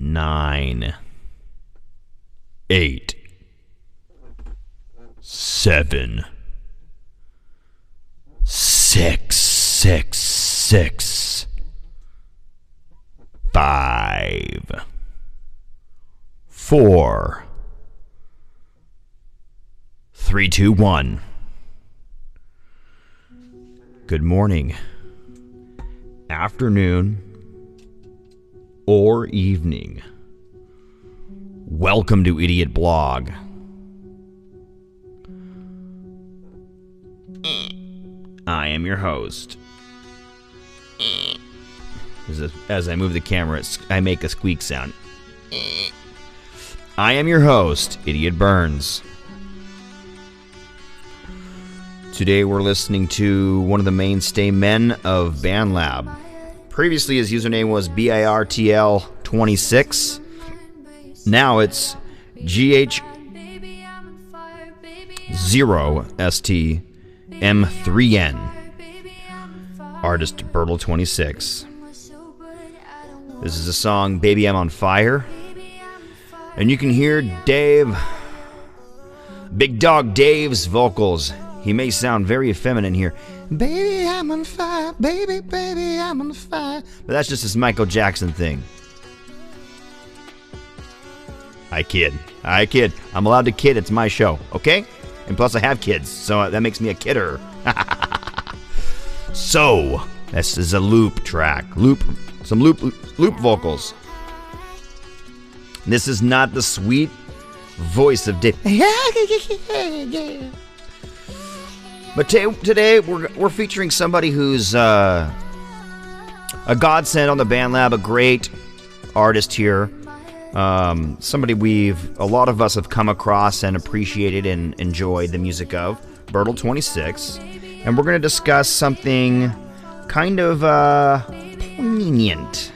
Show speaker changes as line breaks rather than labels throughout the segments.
9, 8, 7, 6, 6, 6, 5, 4, 3, 2, 1. Good morning, afternoon, or evening. Welcome to IdiOtBlog. I am your host. As I move the camera, I make a squeak sound. I am your host, Idiot Burns. Today we're listening to one of the mainstay men of BandLab. Previously his username was BIRTL26. Now it's GH0STM3N. Artist Bertle26. This is a song, Baby I'm on Fire. And you can hear Dave, Big Dog Dave's vocals. He may sound very feminine here. Baby, I'm on fire. Baby, baby, I'm on fire. But that's just this Michael Jackson thing. I kid. I'm allowed to kid. It's my show, okay? And plus I have kids, so that makes me a kidder. So, this is a loop track. Some loop vocals. This is not the sweet voice of Dave. But today we're featuring somebody who's a godsend on the BandLab, a great artist here. Somebody a lot of us have come across and appreciated and enjoyed the music of, Bertle26. And we're going to discuss something kind of poignant.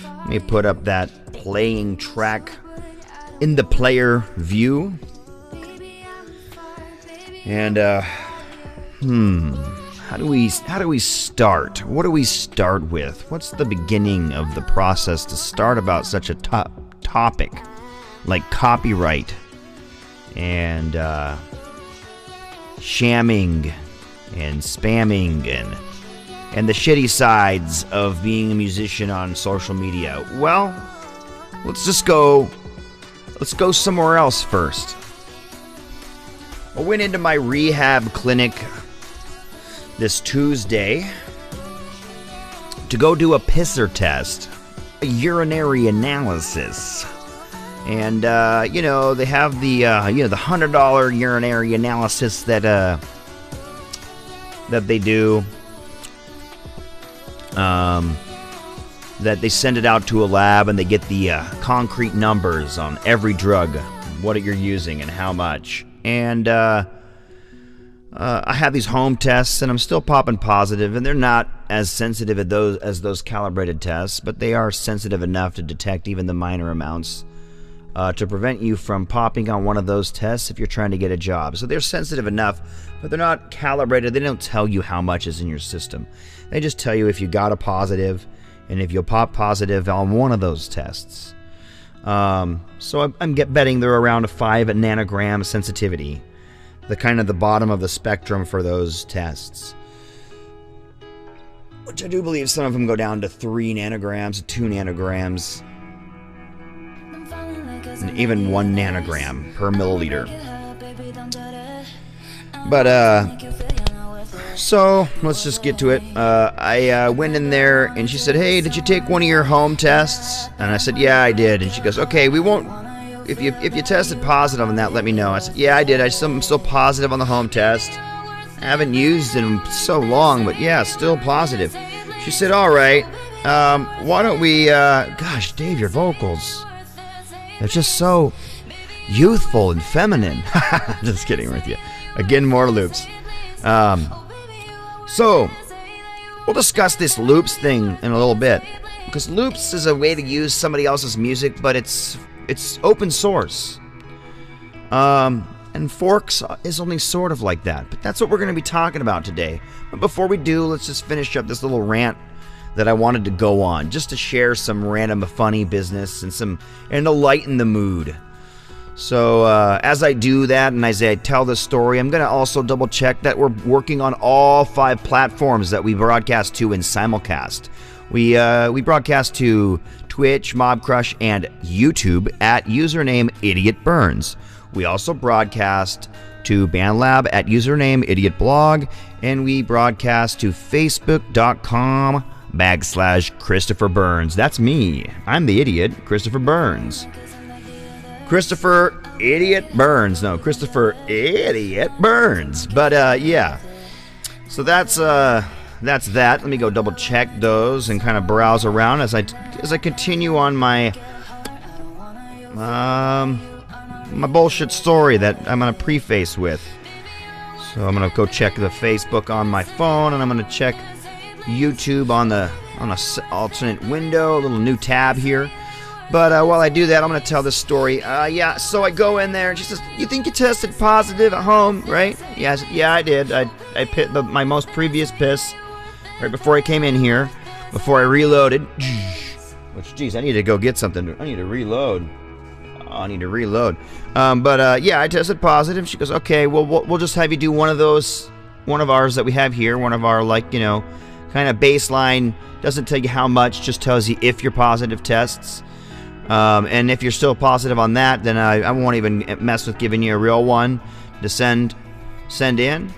Let me put up that playing track in the player view. And how do we start? What do we start with? What's the beginning of the process to start about such a topic like copyright and shamming and spamming and the shitty sides of being a musician on social media? Well, let's go somewhere else first. I went into my rehab clinic this Tuesday to go do a pisser test, a urinary analysis. And, they have the $100 urinary analysis that they do. That they send it out to a lab and they get the concrete numbers on every drug, what you're using and how much. And I have these home tests, and I'm still popping positive, and they're not as sensitive as those calibrated tests, but they are sensitive enough to detect even the minor amounts to prevent you from popping on one of those tests if you're trying to get a job. So they're sensitive enough, but they're not calibrated. They don't tell you how much is in your system. They just tell you if you got a positive and if you'll pop positive on one of those tests. So I'm betting they're around a 5 nanogram sensitivity, the bottom of the spectrum for those tests, which I do believe some of them go down to 3 nanograms, 2 nanograms, and even 1 nanogram per milliliter. But so let's just get to it. I went in there and she said, "Hey, did you take one of your home tests?" And I said, "Yeah, I did." And she goes, "Okay, we won't. If you tested positive on that, let me know." I said, "Yeah, I did. I'm still positive on the home test. I haven't used in so long, but yeah, still positive." She said, "All right. Why don't we? Gosh, Dave, your vocals. They're just so youthful and feminine." Just kidding with you. Again, more loops. So, we'll discuss this loops thing in a little bit. Because loops is a way to use somebody else's music, but it's open source. And Forks is only sort of like that. But that's what we're going to be talking about today. But before we do, let's just finish up this little rant that I wanted to go on, just to share some random funny business and to lighten the mood. So as I do that and as I tell this story, I'm going to also double check that we're working on all 5 platforms that we broadcast to in simulcast. We broadcast to Twitch, Mobcrush, and YouTube at username IdiotBurns. We also broadcast to BandLab at username IdiOtBlog, and we broadcast to Facebook.com/Christopher Burns. That's me. I'm the idiot, Christopher Burns. Christopher Idiot Burns. No, Christopher Idiot Burns. But yeah. So that's that. Let me go double check those and kind of browse around as I continue on my my bullshit story that I'm gonna preface with. So I'm gonna go check the Facebook on my phone, and I'm gonna check YouTube on a alternate window, a little new tab here. But while I do that, I'm gonna tell this story. Yeah, so I go in there, and she says, "You think you tested positive at home, right?" Yes, yeah, I did. I pit my most previous piss right before I came in here, before I reloaded. Which, geez, I need to go get something. I need to reload. I need to reload. Yeah, I tested positive. She goes, "Okay, well, we'll just have you do one of ours that we have here, one of our, like, you know, kind of baseline, doesn't tell you how much, just tells you if you're positive tests. And if you're still positive on that, then I won't even mess with giving you a real one to send in.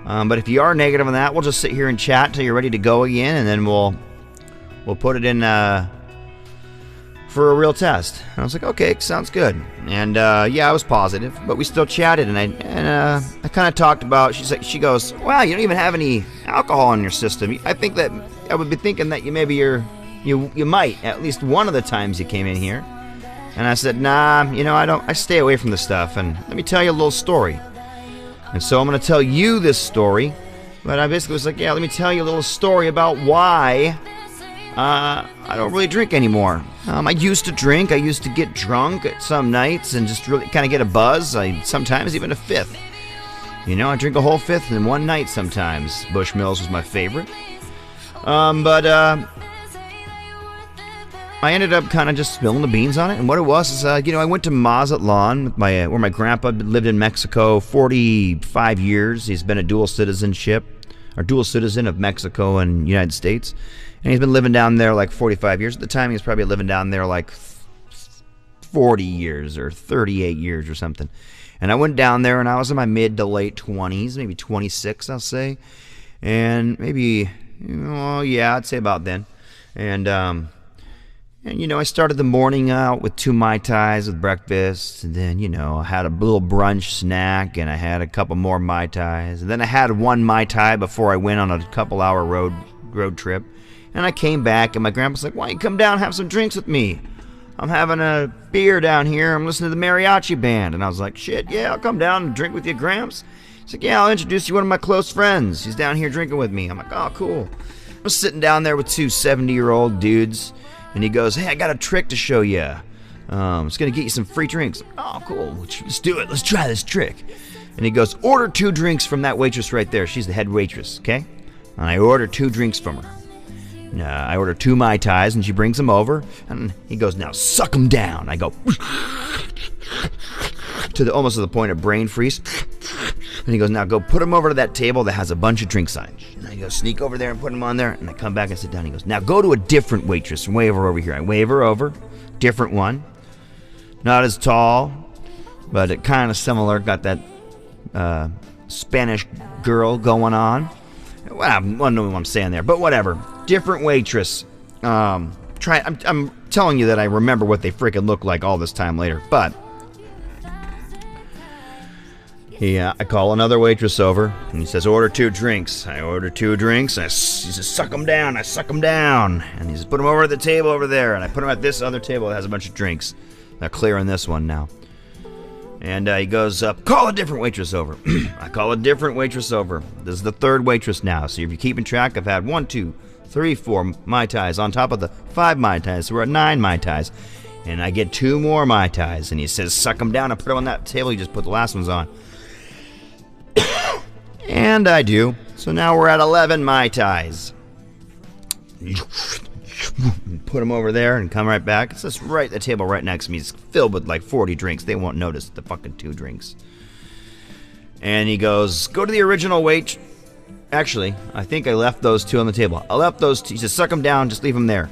But if you are negative on that, we'll just sit here and chat until you're ready to go again, and then we'll put it in for a real test." And I was like, "Okay, sounds good." And yeah, I was positive, but we still chatted, and I kind of talked about. She goes, "Wow, you don't even have any alcohol in your system. I think that I would be thinking that you might at least one of the times you came in here." And I said, "Nah, you know, I stay away from this stuff. And let me tell you a little story." And so I'm going to tell you this story, but I basically was like, "Yeah, let me tell you a little story about why I don't really drink anymore. I used to drink. I used to get drunk at some nights and just really kind of get a buzz. Sometimes even a fifth. You know, I drink a whole fifth in one night sometimes. Bushmills was my favorite. I ended up kind of just spilling the beans on it, and what it was is, you know, I went to Mazatlan, where my grandpa lived in Mexico 45 years. He's been a dual citizen of Mexico and United States, and he's been living down there like 45 years. At the time, he was probably living down there like 40 years or 38 years or something. And I went down there, and I was in my mid to late 20s, maybe 26, I'll say, and maybe, yeah, I'd say about then. And you know, I started the morning out with 2 Mai Tais with breakfast, and then, you know, I had a little brunch snack, and I had a couple more Mai Tais, and then I had 1 Mai Tai before I went on a couple-hour road trip, and I came back, and my grandpa's like, "Why don't you come down and have some drinks with me? I'm having a beer down here. I'm listening to the mariachi band." And I was like, "Shit, yeah, I'll come down and drink with you, Gramps." He's like, "Yeah, I'll introduce you to one of my close friends. He's down here drinking with me." I'm like, "Oh, cool." I was sitting down there with 2 70-year-old dudes, and he goes, "Hey, I got a trick to show you. It's going to get you some free drinks." "Oh, cool. Let's do it. Let's try this trick." And he goes, "Order 2 drinks from that waitress right there. She's the head waitress, okay?" And I order 2 drinks from her. I order 2 Mai Tais, and she brings them over. And he goes, "Now suck them down." I go, almost to the point of brain freeze. And he goes, "Now go put them over to that table that has a bunch of drinks on it." And I go sneak over there and put them on there, and I come back and sit down. He goes, "Now go to a different waitress and wave her over here." I wave her over, different one, not as tall, but it kind of similar. Got that Spanish girl going on. Well, I don't know what I'm saying there, but whatever. Different waitress. I'm telling you that I remember what they freaking look like all this time later, but. Yeah, I call another waitress over, and he says, "Order 2 drinks." I order 2 drinks, and he says, "Suck them down." I suck them down. And he says, "Put them over at the table over there." And I put them at this other table that has a bunch of drinks. They're clearing this one now. And he goes, "Call a different waitress over." I call a different waitress over. This is the 3rd waitress now. So if you're keeping track, I've had 1, 2, 3, 4 Mai Tais on top of the 5 Mai Tais. So we're at 9 Mai Tais. And I get 2 more Mai Tais. And he says, "Suck them down." I put them on that table. He just put the last ones on. And I do. So now we're at 11 Mai Tais. Put them over there and come right back. It's just right, the table right next to me is filled with like 40 drinks. They won't notice the fucking 2 drinks. And he goes, go to the original wait. Actually, I think I left those 2 on the table. I left those 2. He says, suck them down, just leave them there.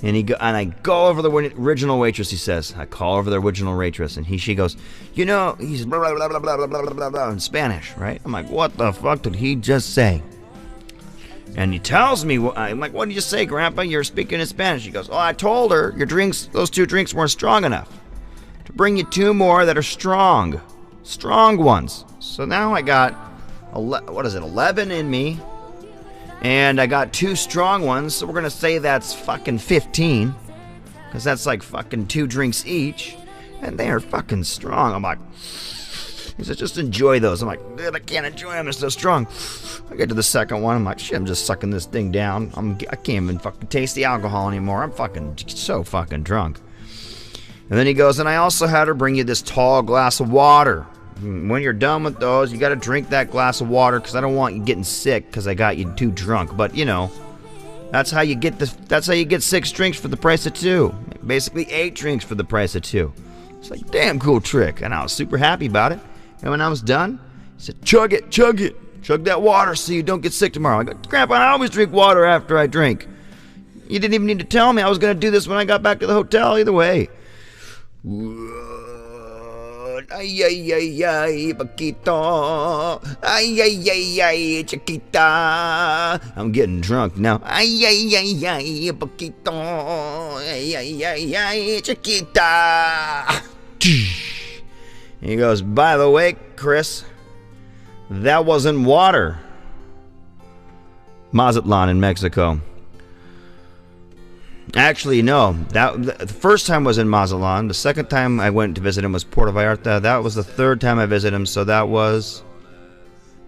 And I go over the original waitress, he says. I call over the original waitress, and she goes, you know, he's blah, blah, blah, blah, blah, blah, blah, blah, in Spanish, right? I'm like, what the fuck did he just say? And he tells me, I'm like, what did you say, Grandpa? You're speaking in Spanish. He goes, oh, I told her your drinks, those 2 drinks weren't strong enough. To bring you 2 more that are strong. Strong ones. So now I got, 11 in me. And I got 2 strong ones, so we're going to say that's fucking 15. Because that's like fucking 2 drinks each. And they are fucking strong. I'm like, he said, just enjoy those. I'm like, dude, I can't enjoy them, they're so strong. I get to the second one, I'm like, shit, I'm just sucking this thing down. I can't even fucking taste the alcohol anymore. I'm fucking so fucking drunk. And then he goes, and I also had her bring you this tall glass of water. When you're done with those, you got to drink that glass of water because I don't want you getting sick because I got you too drunk. But you know, that's how you get That's how you get 6 drinks for the price of 2. Basically 8 drinks for the price of 2. It's like damn cool trick, and I was super happy about it. And when I was done, he said, chug it, chug that water so you don't get sick tomorrow. I go, Grandpa, I always drink water after I drink. You didn't even need to tell me I was going to do this when I got back to the hotel either way. Ay, ay, ay, ay, Paquito. Ay, ay, ay, ay, Chiquita. I'm getting drunk now. Ay, ay, ay, ay, Paquito. Ay, ay, ay, ay, Chiquita. He goes, by the way, Chris, that wasn't water. Mazatlan in Mexico. Actually, no. The first time was in Mazatlan. The second time I went to visit him was Puerto Vallarta. That was the 3rd time I visited him, so that was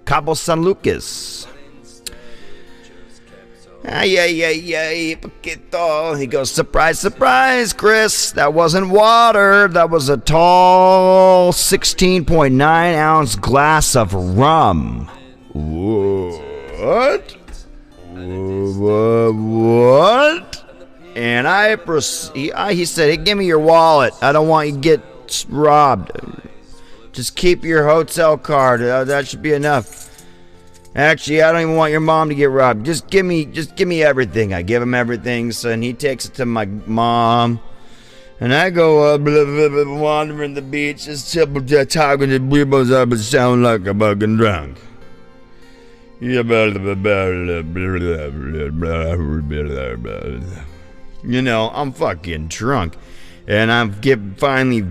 Cabo San Lucas. Ay, ay, ay, ay, Paquito. He goes, surprise, surprise, Chris. That wasn't water. That was a tall 16.9 ounce glass of rum. What? What? And he said, hey, give me your wallet. I don't want you to get robbed. Just keep your hotel card. That should be enough. Actually, I don't even want your mom to get robbed. Just give me everything. I give him everything, so and he takes it to my mom. And I go wandering the beach, just talking to people, I sound like a fucking drunk. You know, I'm fucking drunk. And I'm finally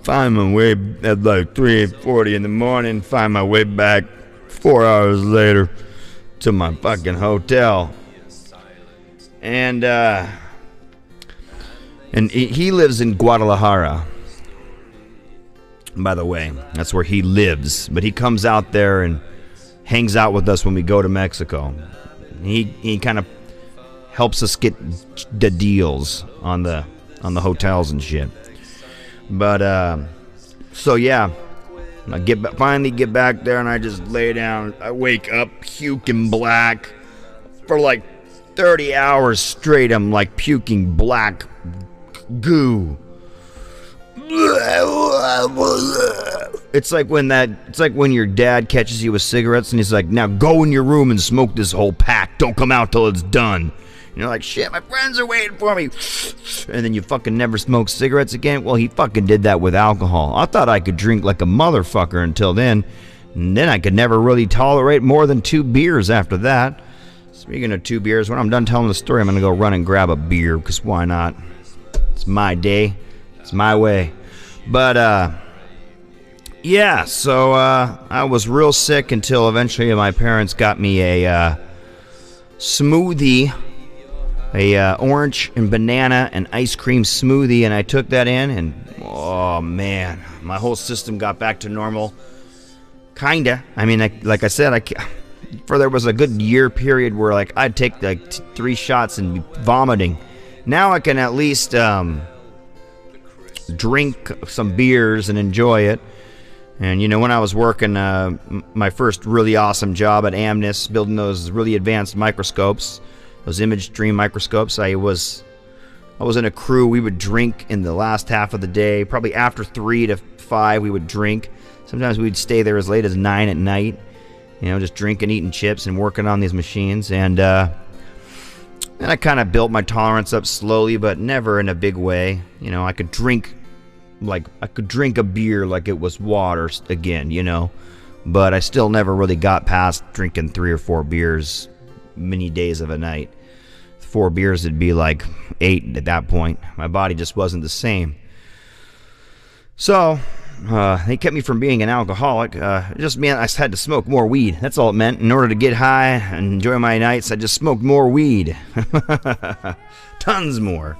find my way at like 3:40 in the morning, find my way back 4 hours later to my fucking hotel. And he lives in Guadalajara. By the way, that's where he lives. But he comes out there and hangs out with us when we go to Mexico. He kind of helps us get the deals on the hotels and shit. But so yeah, I finally get back there and I just lay down. I wake up puking black for like 30 hours straight. I'm like puking black goo. It's like when your dad catches you with cigarettes and he's like, now go in your room and smoke this whole pack. Don't come out till it's done. And you're like, shit, my friends are waiting for me. And then you fucking never smoke cigarettes again. Well, he fucking did that with alcohol. I thought I could drink like a motherfucker until then. And then I could never really tolerate more than 2 beers after that. Speaking of 2 beers, when I'm done telling the story, I'm going to go run and grab a beer, because why not? It's my day. It's my way. But, yeah, so I was real sick until eventually my parents got me a smoothie, a orange and banana and ice cream smoothie, and I took that in, and oh man, my whole system got back to normal. Kinda. I mean, like I said, there was a good year period where like I'd take like 3 shots and be vomiting. Now I can at least drink some beers and enjoy it. And you know, when I was working my first really awesome job at Amnis, building those really advanced microscopes, those image stream microscopes. I was in a crew. We would drink in the last half of the day. Probably after 3 to 5 we would drink. Sometimes we'd stay there as late as 9 at night, you know, just drinking, eating chips, and working on these machines. And I kind of built my tolerance up slowly, but never in a big way. You know, I could drink a beer like it was water again, you know. But I still never really got past drinking 3 or 4 beers many days of a night. 4 beers would be like 8 at that point. My body just wasn't the same. So they kept me from being an alcoholic. It just meant I had to smoke more weed. That's all it meant. In order to get high and enjoy my nights, I just smoked more weed. Tons more.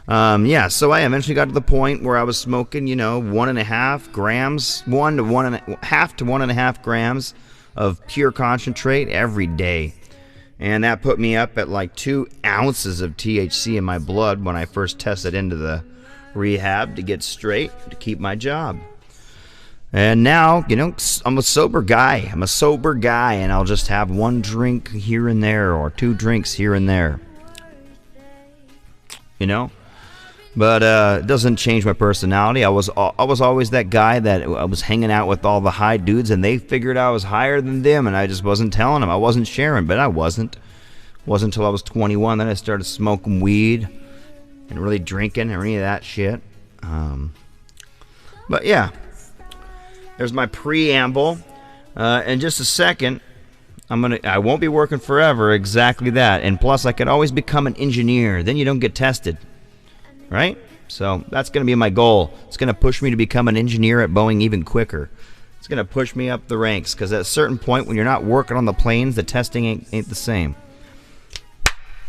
Yeah, so I eventually got to the point where I was smoking, you know, 1.5 grams, 1 to 1.5 grams of pure concentrate every day. And that put me up at like 2 ounces of THC in my blood when I first tested into the rehab to get straight, to keep my job. And now, you know, I'm a sober guy. And I'll just have 1 drink here and there, or 2 drinks here and there. You know? But it doesn't change my personality. I was always that guy that I was hanging out with all the high dudes, and they figured I was higher than them, and I just wasn't telling them. I wasn't sharing, but I wasn't. It wasn't until I was 21 that I started smoking weed and really drinking or any of that shit. But yeah, there's my preamble. In just a second, I won't be working forever. Exactly that. And plus, I could always become an engineer. Then you don't get tested. Right? So that's going to be my goal. It's going to push me to become an engineer at Boeing even quicker. It's going to push me up the ranks, because at a certain point when you're not working on the planes, the testing ain't the same.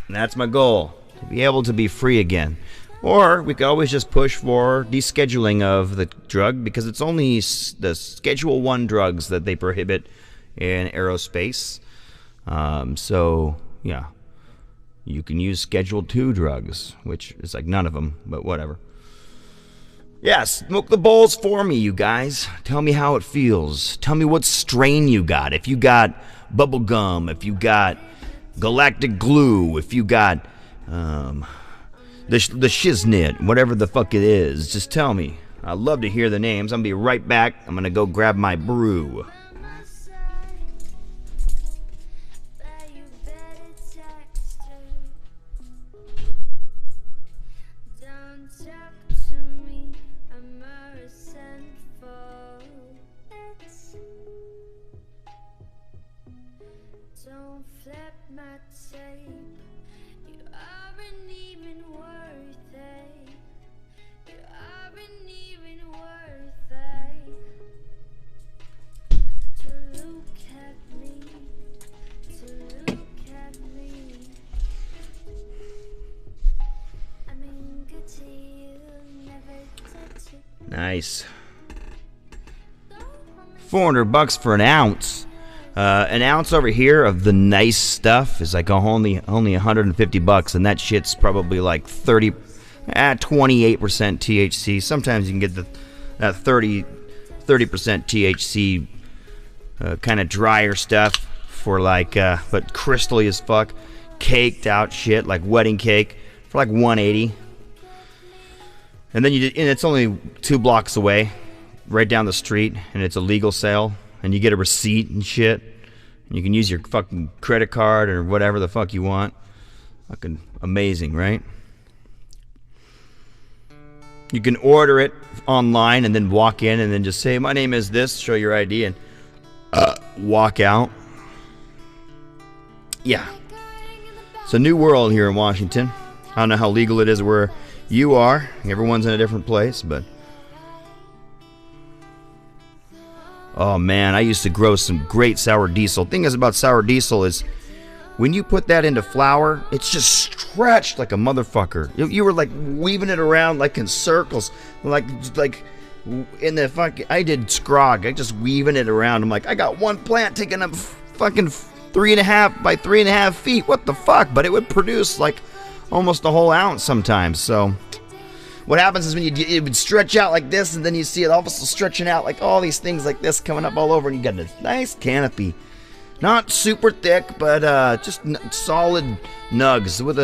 And that's my goal, to be able to be free again. Or we could always just push for descheduling of the drug, because it's only the Schedule 1 drugs that they prohibit in aerospace. So, yeah. You can use Schedule 2 drugs, which is like none of them, but whatever. Yes, smoke the bowls for me, you guys. Tell me how it feels. Tell me what strain you got. If you got bubble gum, if you got galactic glue, if you got the shiznit, whatever the fuck it is, just tell me. I'd love to hear the names. I'm gonna be right back. I'm gonna go grab my brew.
Don't flip my tape. You aren't even worth it. You aren't even worth it. To look at me. To look at me. I mean, good to you. Never touch it.
Nice. $400 for an ounce. An ounce over here of the nice stuff is like only $150, and that shit's probably like 28% THC. Sometimes you can get that 30% THC kind of drier stuff for like, but crystally as fuck, caked out shit like wedding cake for like $180. And then and it's only 2 blocks away, right down the street, and it's a legal sale. And you get a receipt and shit. And you can use your fucking credit card or whatever the fuck you want. Fucking amazing, right? You can order it online and then walk in and then just say, my name is this, show your ID, and walk out. Yeah. It's a new world here in Washington. I don't know how legal it is where you are. Everyone's in a different place, but... Oh man, I used to grow some great sour diesel. Thing is about sour diesel is when you put that into flour, it's just stretched like a motherfucker. You were like weaving it around like in circles, like in the fucking. I did scrog. I just weaving it around. I'm like, I got one plant taking up fucking 3.5 by 3.5 feet. What the fuck? But it would produce like almost a whole ounce sometimes. So. What happens is when it would stretch out like this, and then you see it also stretching out like all these things like this coming up all over, and you got a nice canopy Not super thick, but just solid nugs with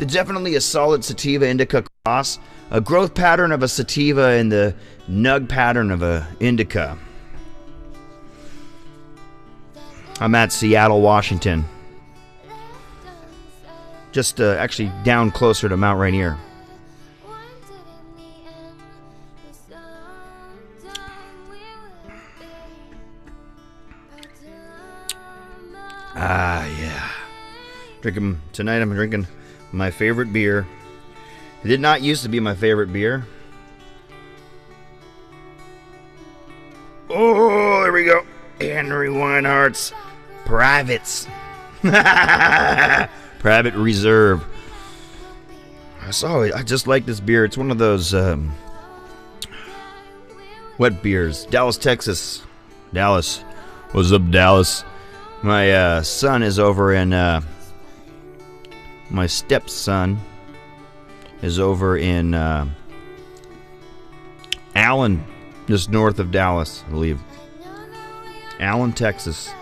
definitely a solid sativa indica cross. A growth pattern of a sativa and the nug pattern of a indica. I'm at Seattle, Washington. Just actually down closer to Mount Rainier. Ah, yeah. Tonight I'm drinking my favorite beer. It did not used to be my favorite beer. Oh, there we go. Henry Weinhardt's Privates. Private Reserve. I just like this beer. It's one of those wet beers. Dallas, Texas. Dallas. What's up, Dallas? My son is over in... my stepson is over in Allen, just north of Dallas, I believe. Allen, Texas.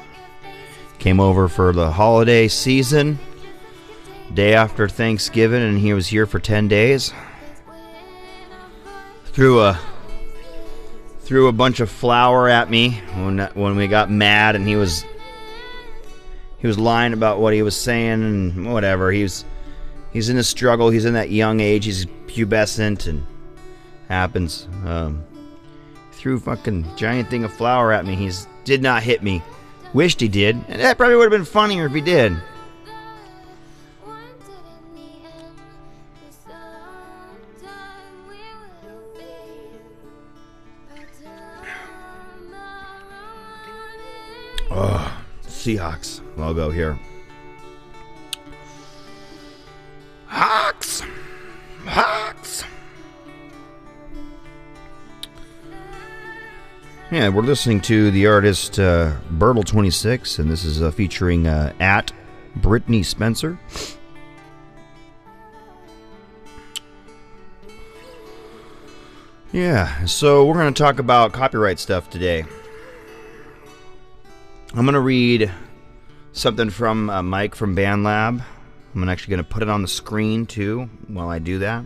Came over for the holiday season, day after Thanksgiving, and he was here for 10 days. Threw a bunch of flour at me when we got mad, and he was lying about what he was saying and whatever. He's in a struggle. He's in that young age. He's pubescent and happens. Threw a fucking giant thing of flour at me. He did not hit me. Wished he did. And that probably would have been funnier if he did. Oh, Seahawks logo here. Hawks! Yeah, we're listening to the artist Bertle26, and this is featuring at Brittany Spencer. Yeah, so we're going to talk about copyright stuff today. I'm going to read something from Mike from BandLab. I'm actually going to put it on the screen, too, while I do that.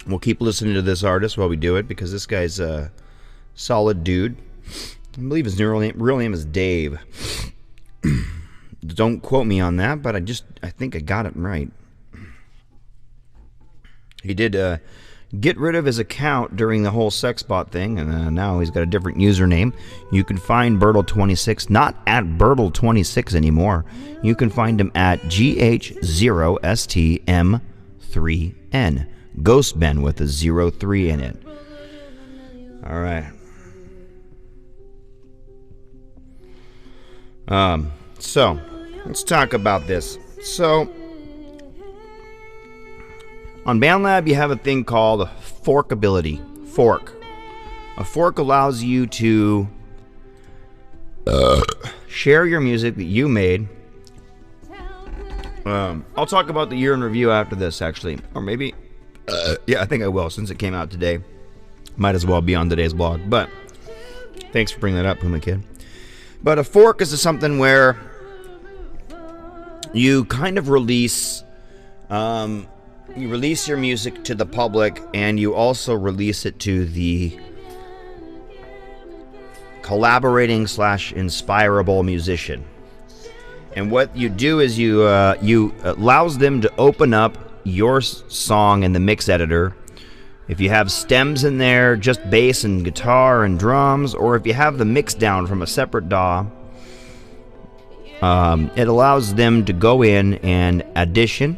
We'll keep listening to this artist while we do it, because this guy's a solid dude. I believe his real name is Dave. Don't quote me on that, but I think I got it right. He did get rid of his account during the whole sexbot thing, and now he's got a different username. You can find Bertle26 not at Bertle26 anymore. You can find him at GH0STM3N. Ghostben with a 03 in it. All right. So let's talk about this. So on BandLab, you have a thing called a fork ability. Fork. A fork allows you to share your music that you made. I'll talk about the year in review after this, actually, or maybe. Yeah, I think I will, since it came out today. Might as well be on today's blog. But thanks for bringing that up, Puma Kid. But a fork is something where you kind of release your music to the public, and you also release it to the collaborating / inspirable musician. And what you do is you allows them to open up your song in the mix editor. If you have stems in there, just bass and guitar and drums, or if you have the mix down from a separate DAW, it allows them to go in and addition,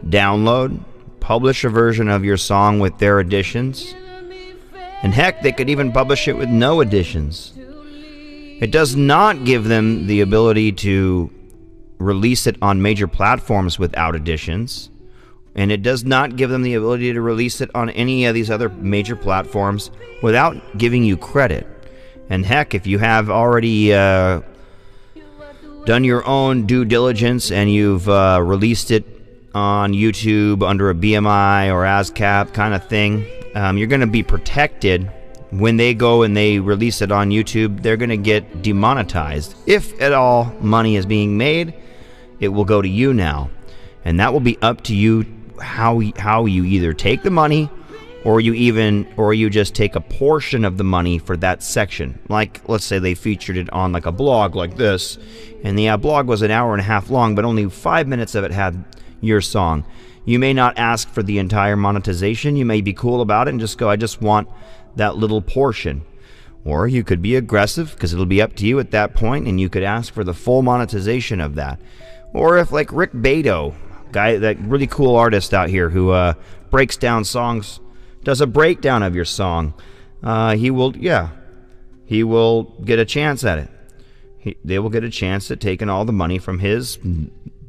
download, publish a version of your song with their additions, and heck, they could even publish it with no additions. It does not give them the ability to release it on major platforms without additions, and it does not give them the ability to release it on any of these other major platforms without giving you credit. And heck, if you have already done your own due diligence and you've released it on YouTube under a BMI or ASCAP kind of thing, you're going to be protected when they go and they release it on YouTube, they're going to get demonetized. If at all money is being made, it will go to you now. And that will be up to you how you either take the money or you just take a portion of the money for that section. Like, let's say they featured it on like a blog like this, and the blog was an hour and a half long, but only 5 minutes of it had your song. You may not ask for the entire monetization. You may be cool about it and just go, I just want that little portion. Or you could be aggressive, because it'll be up to you at that point, and you could ask for the full monetization of that. Or if, like Rick Beto, guy, that really cool artist out here who breaks down songs, does a breakdown of your song, he will get a chance at it. They will get a chance at taking all the money from his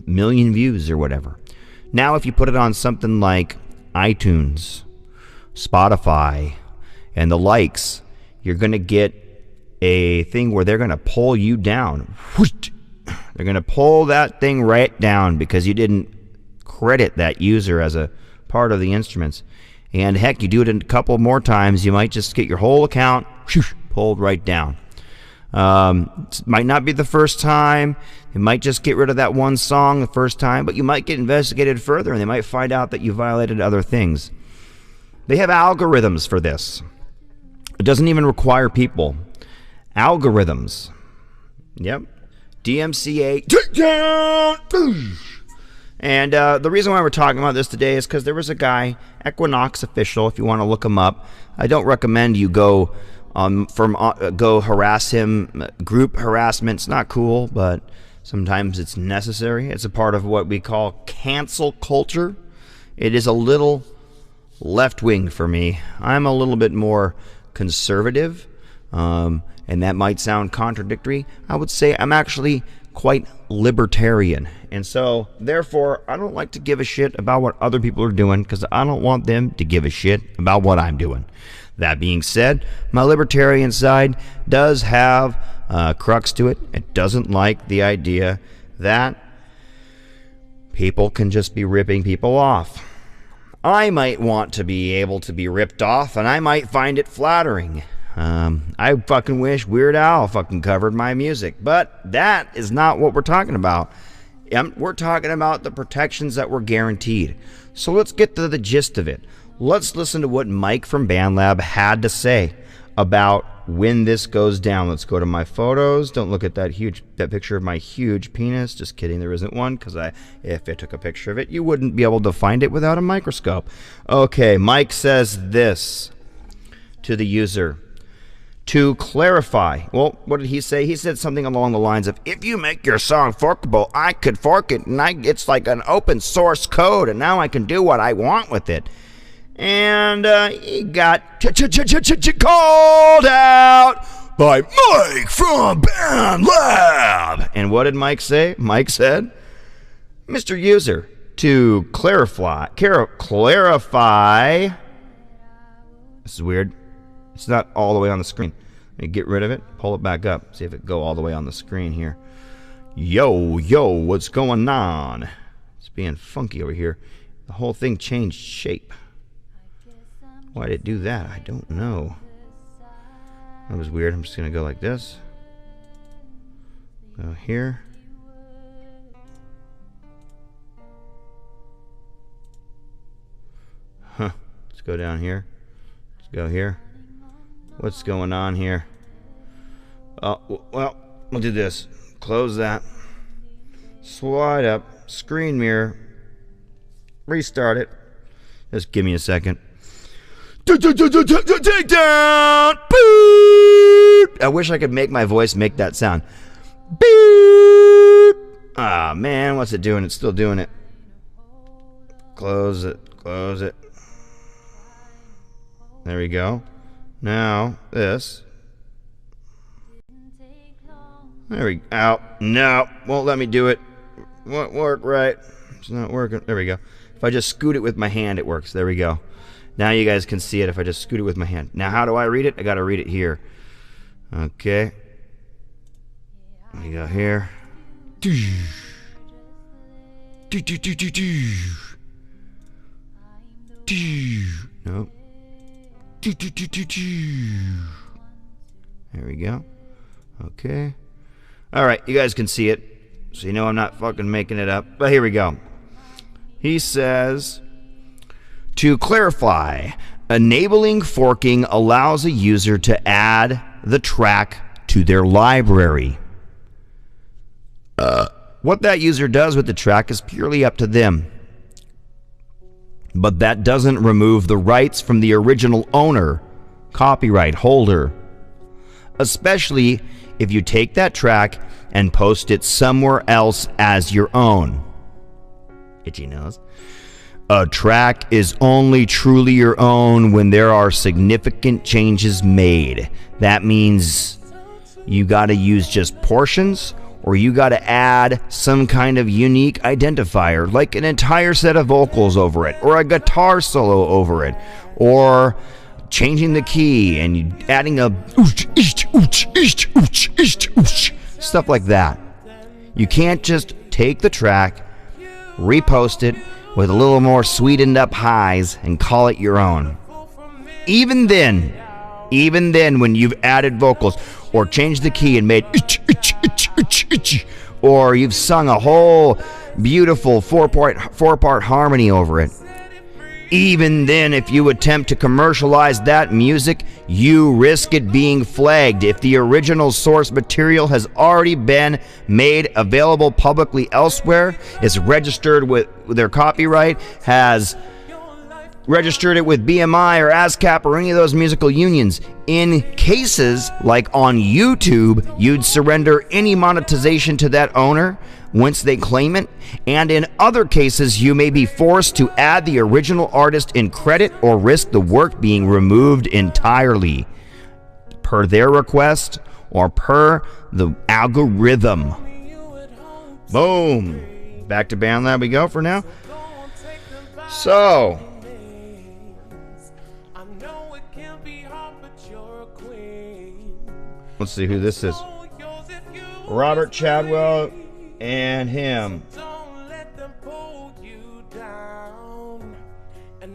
million views or whatever. Now, if you put it on something like iTunes, Spotify, and the likes, you're going to get a thing where they're going to pull you down. They're going to pull that thing right down because you didn't credit that user as a part of the instruments. And heck, you do it a couple more times, you might just get your whole account pulled right down. It might not be the first time. They might just get rid of that one song the first time, but you might get investigated further, and they might find out that you violated other things. They have algorithms for this. It doesn't even require people. Algorithms. Yep. DMCA. Take down. And the reason why we're talking about this today is because there was a guy, Equinox official, if you want to look him up. I don't recommend you go harass him. Group harassment's not cool, but sometimes it's necessary. It's a part of what we call cancel culture. It is a little left-wing for me. I'm a little bit more conservative, and that might sound contradictory. I would say I'm actually quite libertarian, and so therefore I don't like to give a shit about what other people are doing, because I don't want them to give a shit about what I'm doing. That being said, my libertarian side does have a crux to it. It doesn't like the idea that people can just be ripping people off. I might want to be able to be ripped off, and I might find it flattering. I fucking wish Weird Al fucking covered my music, but that is not what we're talking about. We're talking about the protections that were guaranteed. So let's get to the gist of it. Let's listen to what Mike from BandLab had to say about when this goes down. Let's go to my photos. Don't look at that picture of my huge penis. Just kidding, there isn't one, because if I took a picture of it, you wouldn't be able to find it without a microscope. Okay, Mike says this to the user. To clarify, well, what did he say? He said something along the lines of, if you make your song forkable, I could fork it, and it's like an open source code, and now I can do what I want with it. And he got called out by Mike from BandLab. And what did Mike say? Mike said, Mr. User, to clarify. This is weird. It's not all the way on the screen. Let me get rid of it, pull it back up, see if it go all the way on the screen here. Yo, what's going on? It's being funky over here. The whole thing changed shape. Why did it do that? I don't know. That was weird. I'm just going to go like this. Go here. Huh. Let's go down here. Let's go here. What's going on here? Oh, well, we'll do this. Close that. Slide up. Screen mirror. Restart it. Just give me a second. Take down. I wish I could make my voice make that sound. Ah, man, what's it doing? It's still doing it. Close it. Close it. There we go. Now, this. There we go. No, won't let me do it. Won't work right. It's not working. There we go. If I just scoot it with my hand, it works. There we go. Now you guys can see it if I just scoot it with my hand. Now, how do I read it? I got to read it here. Okay. We go here. Nope. There we go. Okay. All right, you guys can see it, so you know I'm not fucking making it up. But here we go. He says, to clarify, enabling forking allows a user to add the track to their library. What that user does with the track is purely up to them. But that doesn't remove the rights from the original owner, copyright holder. Especially if you take that track and post it somewhere else as your own. Itchy nose. A track is only truly your own when there are significant changes made. That means you gotta use just portions, or you got to add some kind of unique identifier, like an entire set of vocals over it, or a guitar solo over it, or changing the key and adding a stuff like that. You can't just take the track, repost it with a little more sweetened up highs and call it your own. Even then, when you've added vocals or changed the key and made or you've sung a whole beautiful four-part harmony over it, even then, if you attempt to commercialize that music, you risk it being flagged. If the original source material has already been made available publicly elsewhere, is registered with their copyright, has registered it with BMI or ASCAP or any of those musical unions. In cases like on YouTube, you'd surrender any monetization to that owner once they claim it, and in other cases you may be forced to add the original artist in credit or risk the work being removed entirely, per their request or per the algorithm. Boom. Back to BandLab we go for now. So let's see who this is. Robert Chadwell and him.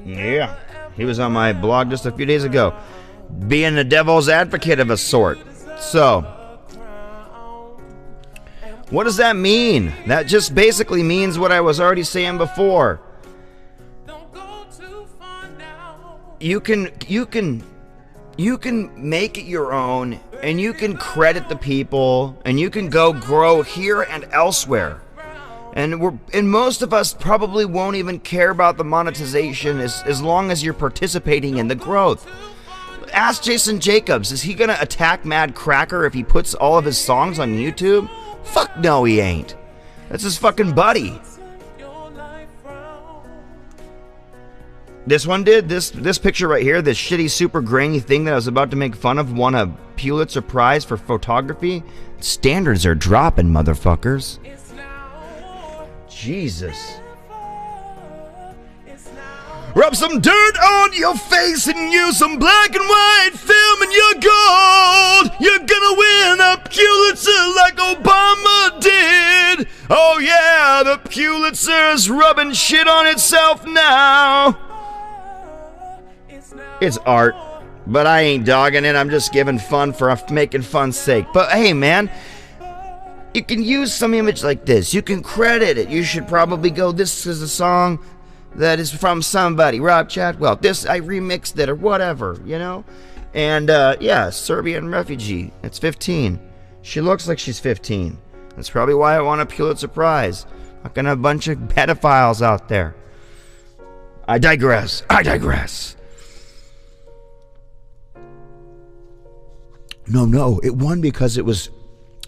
Yeah, he was on my blog just a few days ago, being the devil's advocate of a sort. So, what does that mean? That just basically means what I was already saying before. You can make it your own, and you can credit the people, and you can go grow here and elsewhere. And most of us probably won't even care about the monetization as long as you're participating in the growth. Ask Jason Jacobs, is he gonna attack Mad Cracker if he puts all of his songs on YouTube? Fuck no, he ain't. That's his fucking buddy. This one did. This picture right here, this shitty super grainy thing that I was about to make fun of, won a Pulitzer Prize for photography. Standards are dropping, motherfuckers. Jesus. Rub some dirt on your face and use some black and white film and you're gold. You're gonna win a Pulitzer like Obama did. Oh yeah, the Pulitzer's rubbing shit on itself now. It's art, but I ain't dogging it. I'm just giving fun for making fun's sake. But hey, man, you can use some image like this. You can credit it. You should probably go, this is a song that is from somebody, Rob Chadwell. This, I remixed it or whatever, you know? And, yeah, Serbian refugee. It's 15. She looks like she's 15. That's probably why I won a Pulitzer Prize. Fucking a bunch of pedophiles out there. I digress. No, it won because it was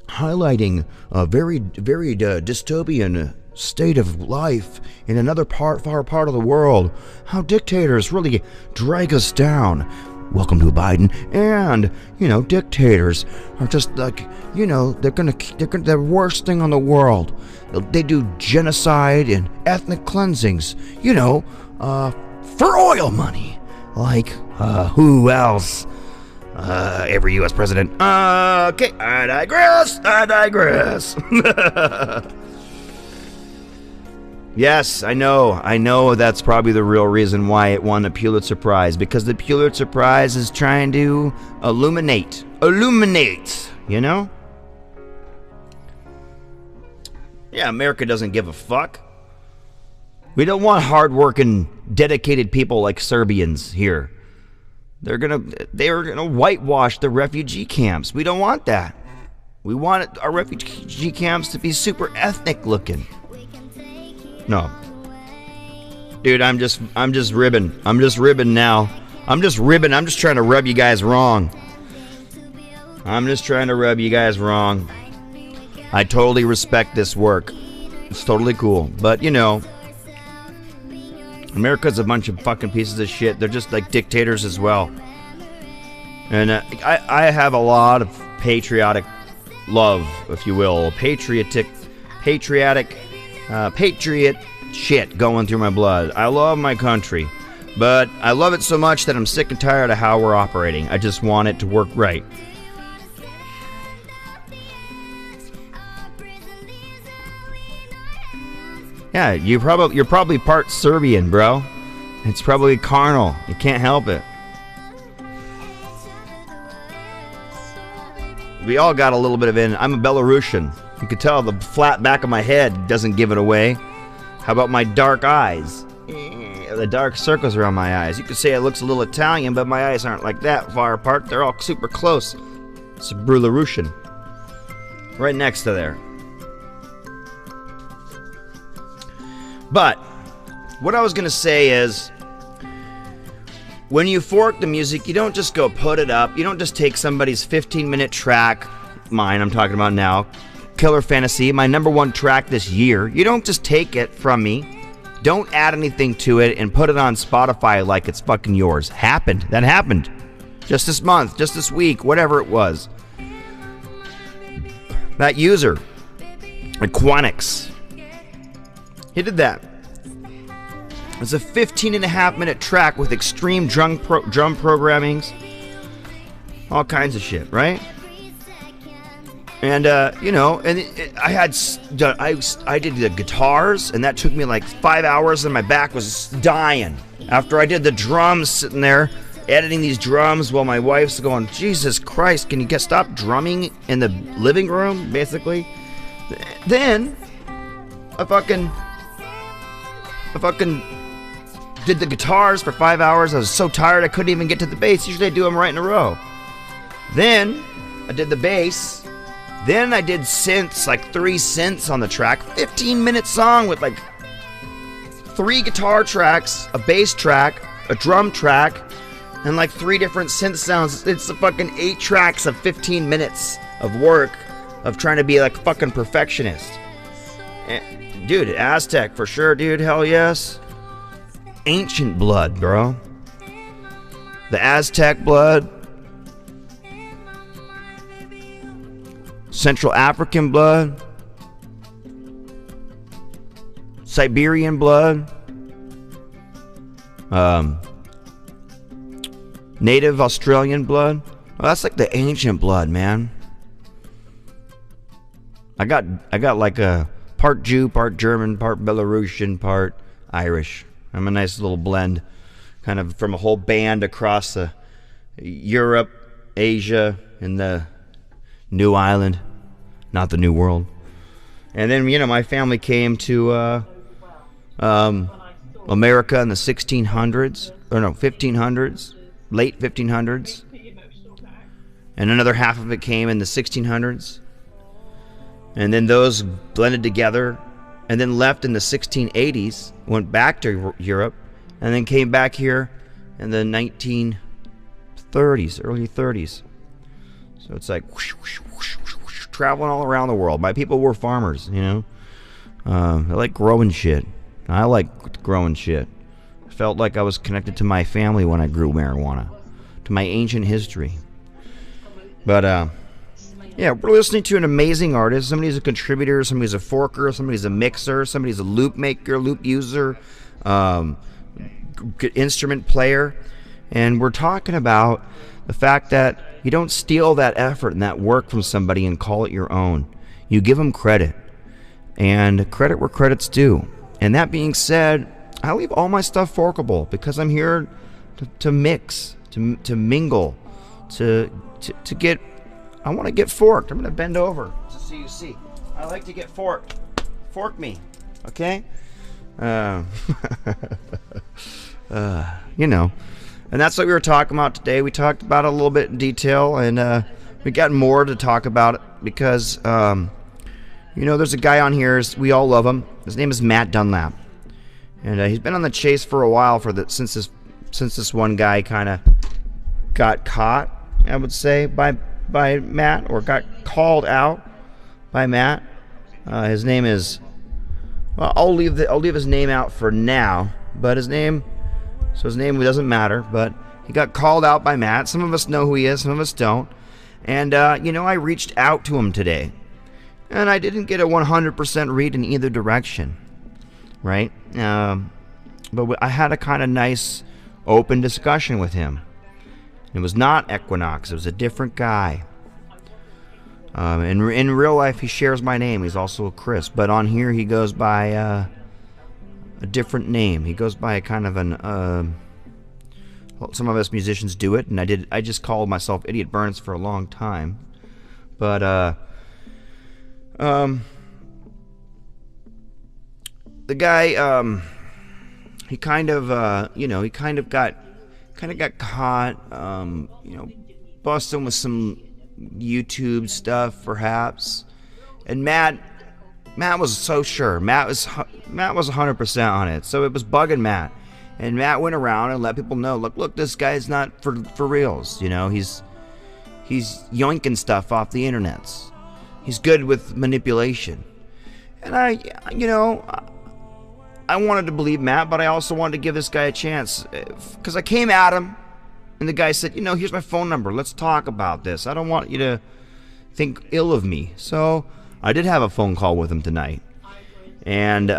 highlighting a very dystopian state of life in another far part of the world. How dictators really drag us down. Welcome to Biden. And, you know, dictators are just like, you know, they're the worst thing on the world. They do genocide and ethnic cleansings, you know, for oil money. Like, who else? Every U.S. president. Okay, I digress. Yes, I know that's probably the real reason why it won a Pulitzer Prize, because the Pulitzer Prize is trying to illuminate, you know? Yeah, America doesn't give a fuck. We don't want hardworking, dedicated people like Serbians here. They're gonna whitewash the refugee camps. We don't want that. We want our refugee camps to be super ethnic looking. No. Dude, I'm just ribbing. I'm just ribbing now. I'm just ribbing. I'm just trying to rub you guys wrong. I'm just trying to rub you guys wrong. I totally respect this work. It's totally cool. But, you know, America's a bunch of fucking pieces of shit. They're just like dictators as well. And I have a lot of patriotic love, if you will. Patriot shit going through my blood. I love my country, but I love it so much that I'm sick and tired of how we're operating. I just want it to work right. Yeah, you're probably part Serbian, bro. It's probably carnal. You can't help it. We all got a little bit of it. I'm a Belarusian. You can tell the flat back of my head doesn't give it away. How about my dark eyes? The dark circles around my eyes. You could say it looks a little Italian, but my eyes aren't like that far apart. They're all super close. It's a Belarusian. Right next to there. But what I was going to say is, when you fork the music, you don't just go put it up. You don't just take somebody's 15-minute track, mine I'm talking about now, Killer Fantasy, my #1 track this year. You don't just take it from me. Don't add anything to it and put it on Spotify like it's fucking yours. That happened. Just this month, just this week, whatever it was. That user, Aquanix, he did that. It's a 15.5-minute track with extreme drum programmings, all kinds of shit, right? And you know, and I did the guitars, and that took me like 5 hours, and my back was dying after I did the drums, sitting there editing these drums while my wife's going, Jesus Christ, can you stop drumming in the living room, basically? Then I fucking did the guitars for 5 hours. I was so tired I couldn't even get to the bass. Usually I do them right in a row. Then I did the bass. Then I did synths, like 3 synths on the track. 15-minute song with like 3 guitar tracks, a bass track, a drum track, and like 3 different synth sounds. It's a fucking 8 tracks of 15 minutes of work of trying to be like a fucking perfectionist. And, dude, Aztec for sure, dude. Hell yes. Ancient blood, bro. The Aztec blood. Central African blood. Siberian blood. Native Australian blood. Well, that's like the ancient blood, man. I got like a part Jew, part German, part Belarusian, part Irish. I'm a nice little blend, kind of from a whole band across Europe, Asia, and the New Island, not the New World. And then, you know, my family came to America in the 1600s, or no, 1500s, late 1500s. And another half of it came in the 1600s. And then those blended together and then left in the 1680s, went back to Europe, and then came back here in the 1930s, early 30s. So it's like whoosh, whoosh, whoosh, whoosh, whoosh, traveling all around the world. My people were farmers, you know. They like growing shit. I like growing shit. I felt like I was connected to my family when I grew marijuana, to my ancient history. But yeah, we're listening to an amazing artist. Somebody's a contributor, somebody's a forker, somebody's a mixer, somebody's a loop maker, loop user, instrument player. And we're talking about the fact that you don't steal that effort and that work from somebody and call it your own. You give them credit. And credit where credit's due. And that being said, I leave all my stuff forkable because I'm here to mix, to mingle, to get. I want to get forked. I'm gonna bend over just so you see. I like to get forked. Fork me, okay? You know. And that's what we were talking about today. We talked about it a little bit in detail, and we got more to talk about it because, you know, there's a guy on here. We all love him. His name is Matt Dunlap, and he's been on the chase for a while since this one guy kind of got caught, I would say, by Matt, or got called out by Matt. His name is. Well, I'll leave his name out for now, but his name doesn't matter, but he got called out by Matt. Some of us know who he is, some of us don't. And, you know, I reached out to him today, and I didn't get a 100% read in either direction, right? But I had a kind of nice, open discussion with him. It was not Equinox, it was a different guy. In real life, he shares my name. He's also a Chris, but on here he goes by a different name. He goes by a kind of an. Well, some of us musicians do it, and I just called myself Idiot Burns for a long time, but the guy he kind of you know, he kind of got caught you know, busting with some YouTube stuff, perhaps. And Matt was so sure. Matt was 100% on it. So it was bugging Matt. And Matt went around and let people know, look, this guy's not for reals. You know, he's yoinking stuff off the internets. He's good with manipulation. And I wanted to believe Matt, but I also wanted to give this guy a chance, because I came at him. And the guy said, you know, here's my phone number. Let's talk about this. I don't want you to think ill of me. So I did have a phone call with him tonight. And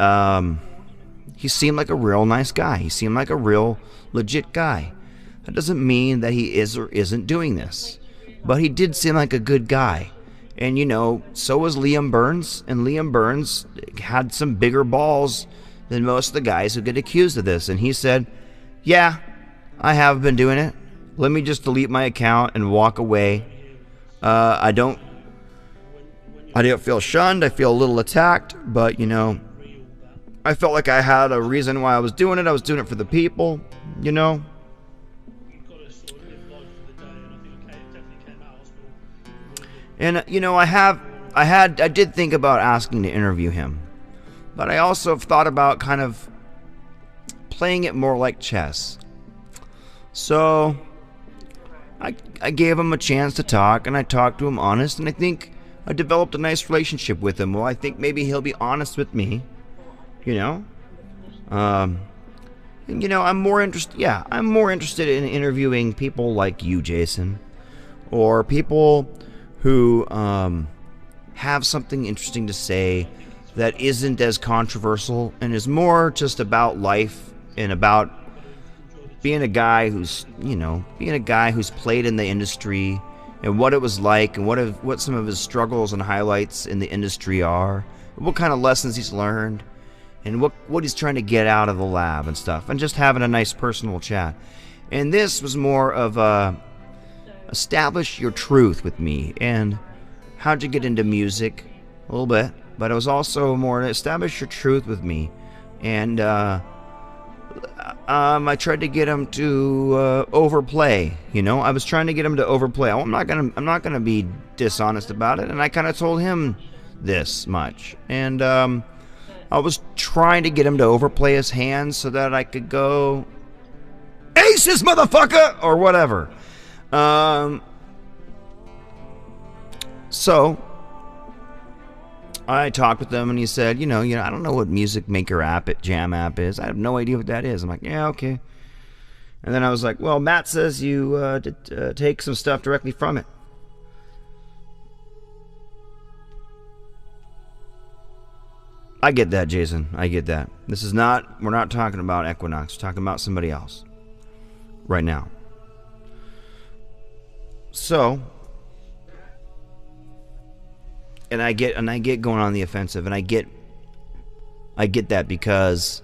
he seemed like a real nice guy. He seemed like a real legit guy. That doesn't mean that he is or isn't doing this. But he did seem like a good guy. And, you know, so was Liam Burns. And Liam Burns had some bigger balls than most of the guys who get accused of this. And he said, yeah, I have been doing it. Let me just delete my account and walk away. I don't feel shunned. I feel a little attacked, but, you know, I felt like I had a reason why I was doing it. I was doing it for the people, you know. And, you know, I did think about asking to interview him, but I also have thought about kind of playing it more like chess. So I gave him a chance to talk, and I talked to him honest, and I think I developed a nice relationship with him. Well, I think maybe he'll be honest with me, you know. And, you know, I'm more interested in interviewing people like you, Jason, or people who have something interesting to say that isn't as controversial and is more just about life and about being a guy who's, you know, played in the industry and what it was like and what some of his struggles and highlights in the industry are, what kind of lessons he's learned, and what he's trying to get out of the lab and stuff, and just having a nice personal chat. And this was more of establish your truth with me and how'd you get into music a little bit, but it was also more to establish your truth with me. And I tried to get him to overplay. You know, I was trying to get him to overplay. I'm not gonna be dishonest about it. And I kind of told him this much. And I was trying to get him to overplay his hands so that I could go aces, motherfucker, or whatever. So I talked with him, and he said, you know, I don't know what music maker jam app is. I have no idea what that is. I'm like, yeah, okay. And then I was like, well, Matt says you take some stuff directly from it. I get that, Jason. I get that. We're not talking about Equinox. We're talking about somebody else right now. So, and I get going on the offensive, and I get I get that because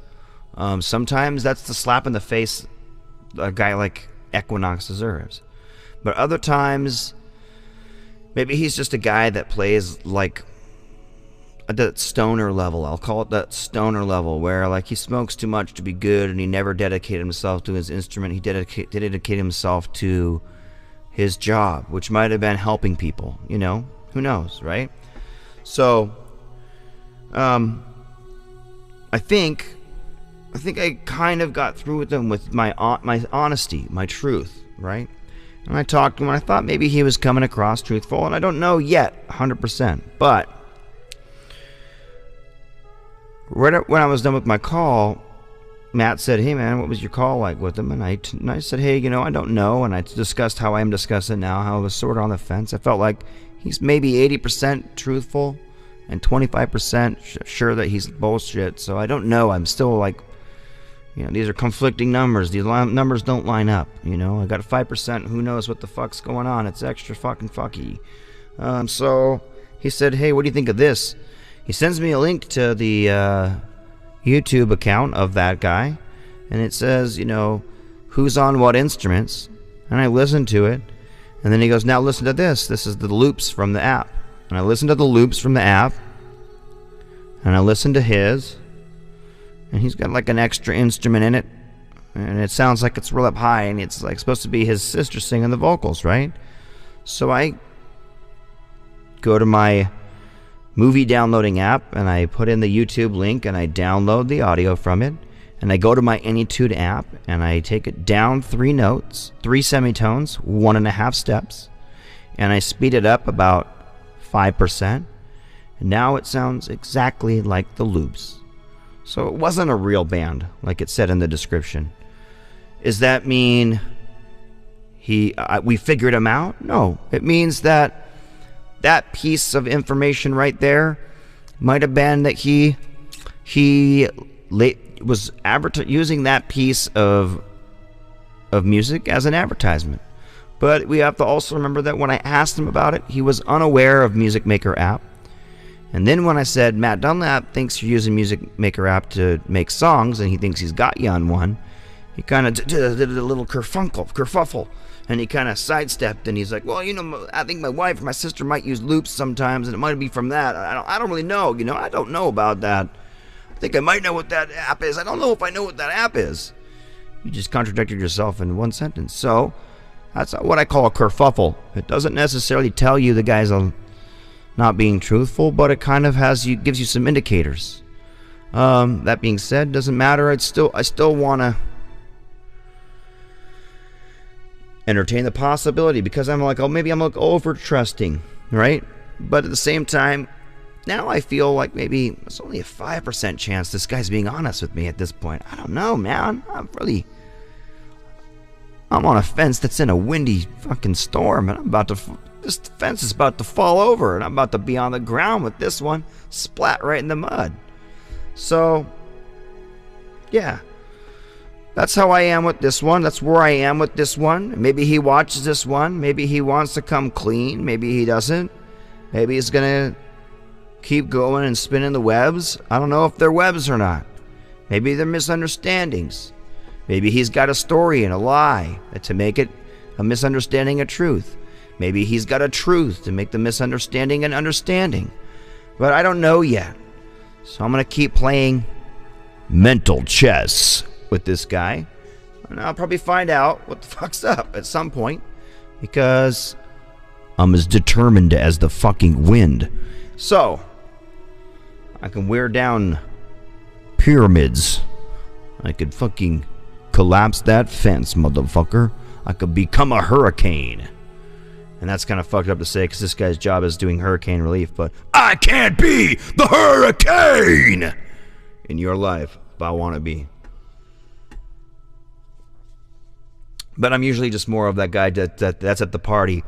sometimes that's the slap in the face a guy like Equinox deserves. But other times, maybe he's just a guy that plays like at that stoner level. I'll call it that stoner level, where like he smokes too much to be good, and he never dedicated himself to his instrument. He dedicated himself to his job, which might have been helping people. You know, who knows, right? So, I think I kind of got through with him with my honesty, my truth, right? And I talked to him, and I thought maybe he was coming across truthful, and I don't know yet 100%, but right when I was done with my call, Matt said, "Hey man, what was your call like with him?" And I said, "Hey, you know, I don't know." And I discussed how I am discussing now, how I was sort of on the fence. I felt like he's maybe 80% truthful and 25% sure that he's bullshit. So I don't know. I'm still like, you know, these are conflicting numbers. These numbers don't line up. You know, I got 5%. Who knows what the fuck's going on? It's extra fucking fucky. So he said, "Hey, what do you think of this?" He sends me a link to the YouTube account of that guy, and it says, you know, who's on what instruments, and I listened to it, and then he goes, "Now listen to this. This is the loops from the app." And I listened to the loops from the app, and I listened to his, and he's got like an extra instrument in it, and it sounds like it's real up high, and it's like supposed to be his sister singing the vocals, right? So I go to my movie downloading app, and I put in the YouTube link, and I download the audio from it, and I go to my Anytude app, and I take it down 3 notes, 3 semitones, 1.5 steps, and I speed it up about 5%, and now it sounds exactly like the loops. So it wasn't a real band, like it said in the description. Does that mean we figured him out? No. It means that that piece of information right there might have been that he was using that piece of music as an advertisement. But we have to also remember that when I asked him about it, he was unaware of Music Maker app. And then when I said, "Matt Dunlap thinks you're using Music Maker app to make songs, and he thinks he's got you on one," he kind of did a little kerfuffle. And he kind of sidestepped, and he's like, "Well, you know, I think my wife or my sister might use loops sometimes, and it might be from that. I don't really know. You know, I don't know about that. I think I might know what that app is. I don't know if I know what that app is." You just contradicted yourself in one sentence. So that's what I call a kerfuffle. It doesn't necessarily tell you the guy's not being truthful, but it kind of gives you some indicators. That being said, doesn't matter. I still want to entertain the possibility, because I'm like, oh, maybe I'm like over trusting, right? But at the same time, now I feel like maybe it's only a 5% chance this guy's being honest with me at this point. I don't know, man. I'm on a fence that's in a windy fucking storm, and this fence is about to fall over, and I'm about to be on the ground with this one splat right in the mud. So, yeah. That's how I am with this one. That's where I am with this one. Maybe he watches this one. Maybe he wants to come clean. Maybe he doesn't. Maybe he's going to keep going and spinning the webs. I don't know if they're webs or not. Maybe they're misunderstandings. Maybe he's got a story and a lie to make it a misunderstanding a truth. Maybe he's got a truth to make the misunderstanding an understanding. But I don't know yet. So I'm going to keep playing mental chess with this guy, and I'll probably find out what the fuck's up at some point, because I'm as determined as the fucking wind. So I can wear down pyramids. I could fucking collapse that fence, motherfucker. I could become a hurricane. And that's kind of fucked up to say, because this guy's job is doing hurricane relief, but I can't be the hurricane in your life, but I want to be. But I'm usually just more of that guy that's at the party,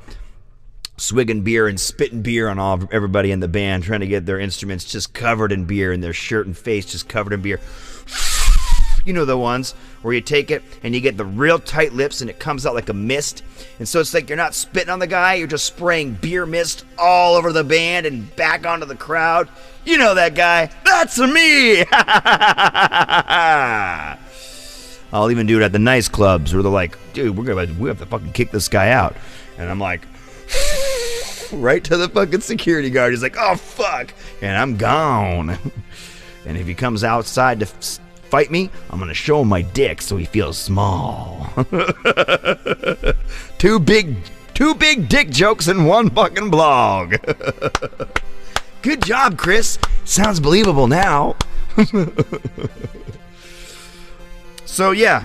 swigging beer and spitting beer on everybody in the band, trying to get their instruments just covered in beer and their shirt and face just covered in beer. You know the ones where you take it and you get the real tight lips and it comes out like a mist. And so it's like you're not spitting on the guy, you're just spraying beer mist all over the band and back onto the crowd. You know that guy. That's me! I'll even do it at the nice clubs where they're like, dude, we have to fucking kick this guy out. And I'm like, right to the fucking security guard. He's like, oh, fuck. And I'm gone. And if he comes outside to fight me, I'm going to show him my dick so he feels small. Two big dick jokes in one fucking blog. Good job, Chris. Sounds believable now. So, yeah.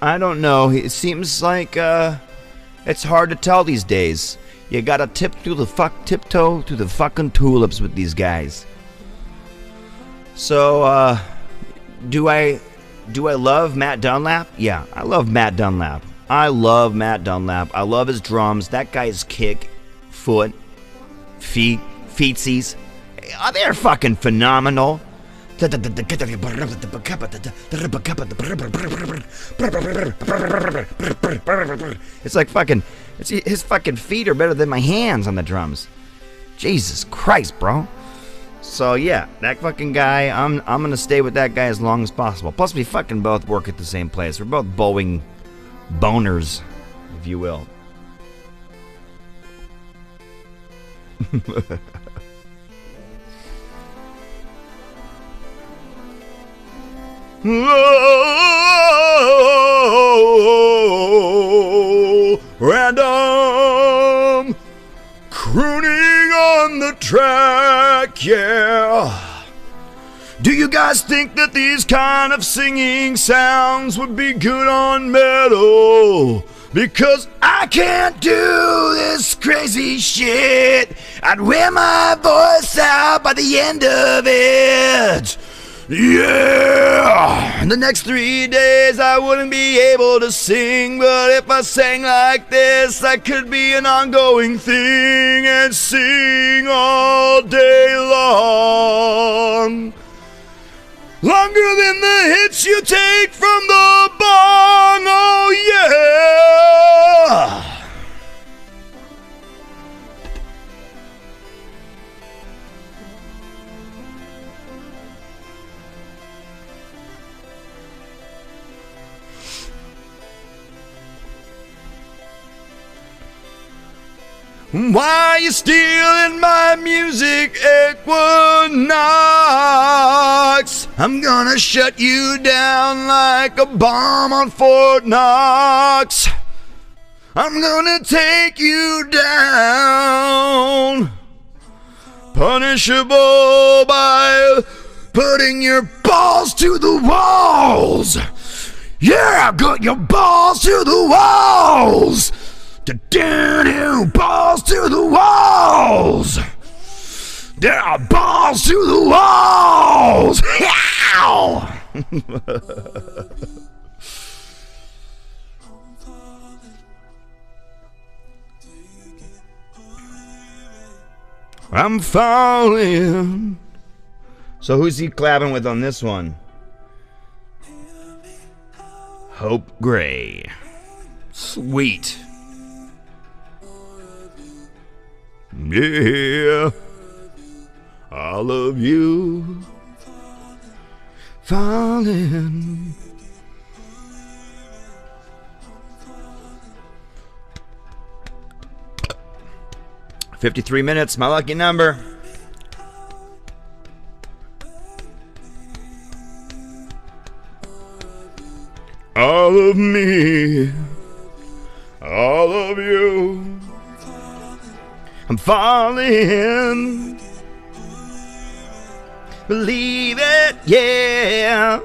I don't know. It seems like it's hard to tell these days. You gotta tiptoe through the fucking tulips with these guys. So, do I love Matt Dunlap? Yeah, I love Matt Dunlap. I love Matt Dunlap. I love his drums. That guy's kick, foot, feet, feetsies. They're fucking phenomenal. It's like fucking, his fucking feet are better than my hands on the drums. Jesus Christ, bro. So yeah, that fucking guy, I'm gonna stay with that guy as long as possible. Plus we fucking both work at the same place. We're both boners, if you will. Random crooning on the track, yeah. Do you guys think that these kind of singing sounds would be good on metal? Because I can't do this crazy shit. I'd wear my voice out by the end of it. Yeah! In the next 3 days I wouldn't be able to sing, but if I sang like this, that could be an ongoing thing and sing all day long. Longer than the hits you take from the bong, oh yeah! Why you stealing my music, Equinox? I'm gonna shut you down like a bomb on Fort Knox. I'm gonna take you down, punishable by putting your balls to the walls. Yeah, got your balls to the walls. Balls to the walls! Yeah, balls to the walls! I'm falling. So who's he collabing with on this one? Hope Gray. Sweet. Yeah, I love you. Falling. "53 minutes, my lucky number. All of me, all of you. I'm falling. Believe it, yeah.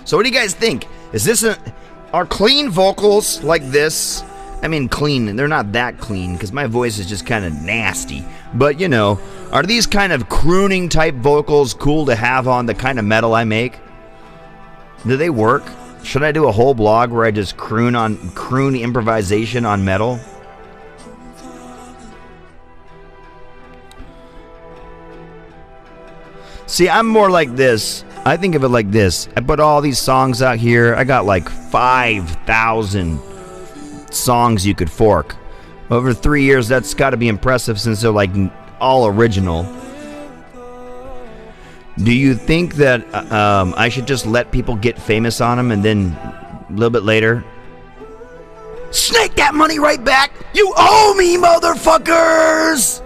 So what do you guys think? Is this are clean vocals like this? I mean clean, they're not that clean because my voice is just kind of nasty. But you know, are these kind of crooning type vocals cool to have on the kind of metal I make? Do they work? Should I do a whole blog where I just croon improvisation on metal? See, I'm more like this. I think of it like this. I put all these songs out here. I got like 5,000 songs you could fork. Over 3 years, that's got to be impressive since they're like all original. Do you think that I should just let people get famous on them and then a little bit later snake that money right back? You owe me, motherfuckers!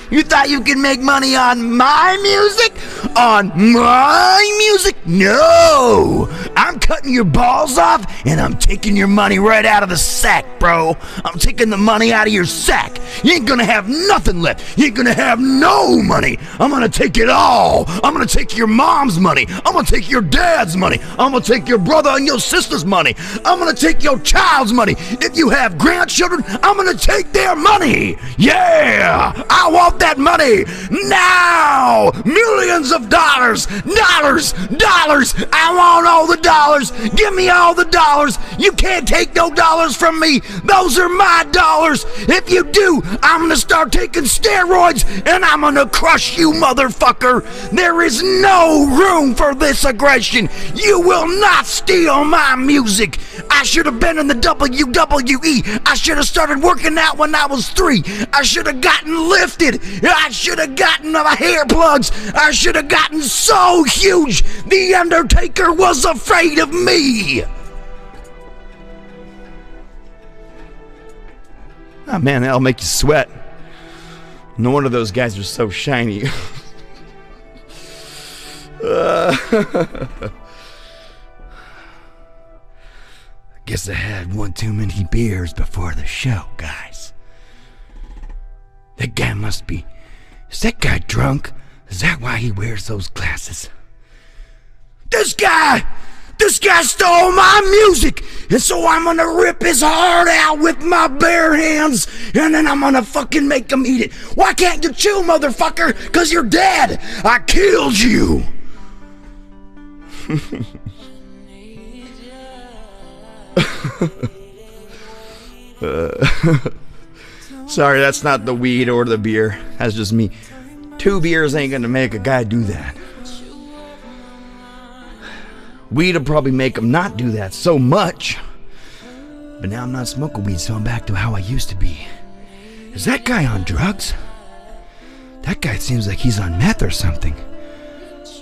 You thought you could make money on my music? On my music? No! I'm cutting your balls off and I'm taking your money right out of the sack, bro. I'm taking the money out of your sack. You ain't gonna have nothing left. You ain't gonna have no money. I'm gonna take it all. I'm gonna take your mom's money. I'm gonna take your dad's money. I'm gonna take your brother and your sister's money. I'm gonna take your child's money. If you have grandchildren, I'm gonna take their money. Yeah! I want that money now! Millions of dollars! Dollars! Dollars! I want all the dollars! Give me all the dollars! You can't take no dollars from me! Those are my dollars! If you do, I'm gonna start taking steroids and I'm gonna crush you, motherfucker! There is no room for this aggression! You will not steal my music! I should have been in the WWE! I should have started working out when I was 3! I should have gotten lifted! I should have gotten hair plugs! I should have gotten so huge! The Undertaker was afraid of me! Oh man, that'll make you sweat. No wonder those guys are so shiny. I guess I had one too many beers before the show, guys. That guy must be... Is that guy drunk? Is that why he wears those glasses? This guy stole my music! And so I'm gonna rip his heart out with my bare hands, and then I'm gonna fucking make him eat it. Why can't you chew, motherfucker? 'Cause you're dead! I killed you! Sorry, that's not the weed or the beer. That's just me. 2 beers ain't gonna make a guy do that. Weed'll probably make him not do that so much. But now I'm not smoking weed, so I'm back to how I used to be. Is that guy on drugs? That guy seems like he's on meth or something.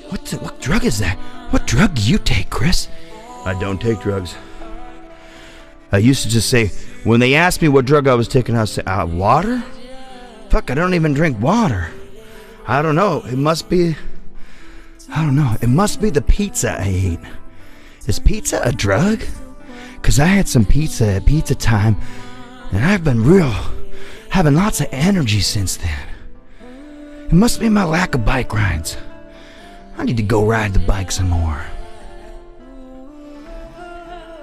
What drug is that? What drug do you take, Chris? I don't take drugs. I used to just say, when they asked me what drug I was taking, I would say, water? Fuck, I don't even drink water. I don't know. It must be... I don't know. It must be the pizza I ate. Is pizza a drug? Because I had some pizza at pizza time, and I've been having lots of energy since then. It must be my lack of bike rides. I need to go ride the bike some more.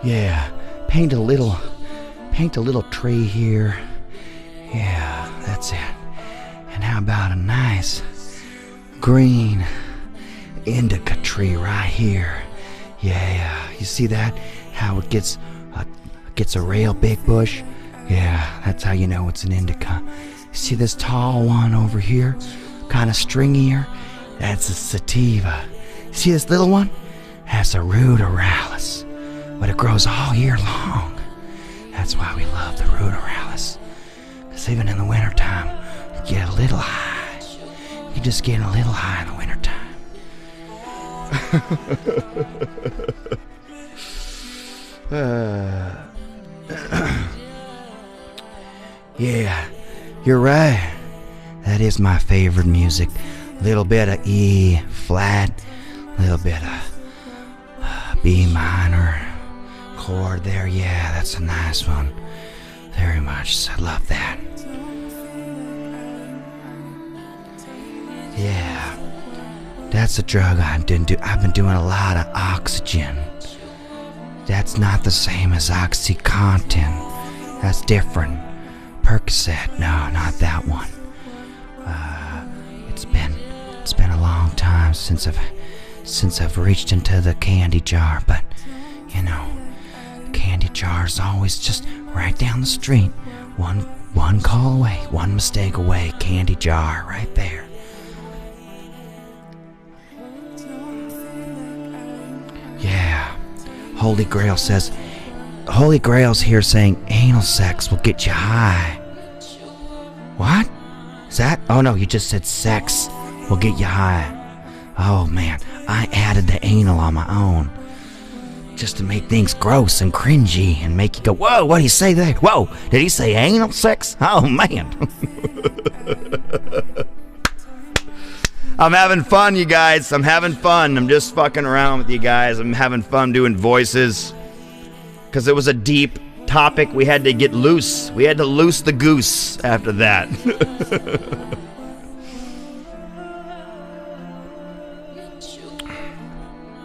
Yeah, paint a little tree here. Yeah, that's it. And how about a nice green indica tree right here? Yeah, you see that? How it gets a real big bush? Yeah, that's how you know it's an indica. You see this tall one over here? Kind of stringier? That's a sativa. You see this little one? That's a ruderalis. But it grows all year long. That's why we love the ruderalis. Because even in the wintertime, you get a little high. You just get a little high in the wintertime. Yeah, you're right. That is my favorite music. Little bit of E flat, little bit of B minor chord there. Yeah, that's a nice one. Very much. I love that. Yeah, that's a drug I've been doing a lot of oxygen. That's not the same as OxyContin. That's different. Percocet, no, not that one. It's been a long time since I've reached into the candy jar, but you know, the candy jar's always just right down the street. One call away, one mistake away. Candy jar right there. Holy Grail says, Holy Grail's here saying anal sex will get you high. What? Is that? Oh no, you just said sex will get you high. Oh man, I added the anal on my own. Just to make things gross and cringy and make you go, whoa, what did he say there? Whoa, did he say anal sex? Oh man. I'm having fun, you guys. I'm having fun. I'm just fucking around with you guys. I'm having fun doing voices. Because it was a deep topic. We had to get loose. We had to loose the goose after that.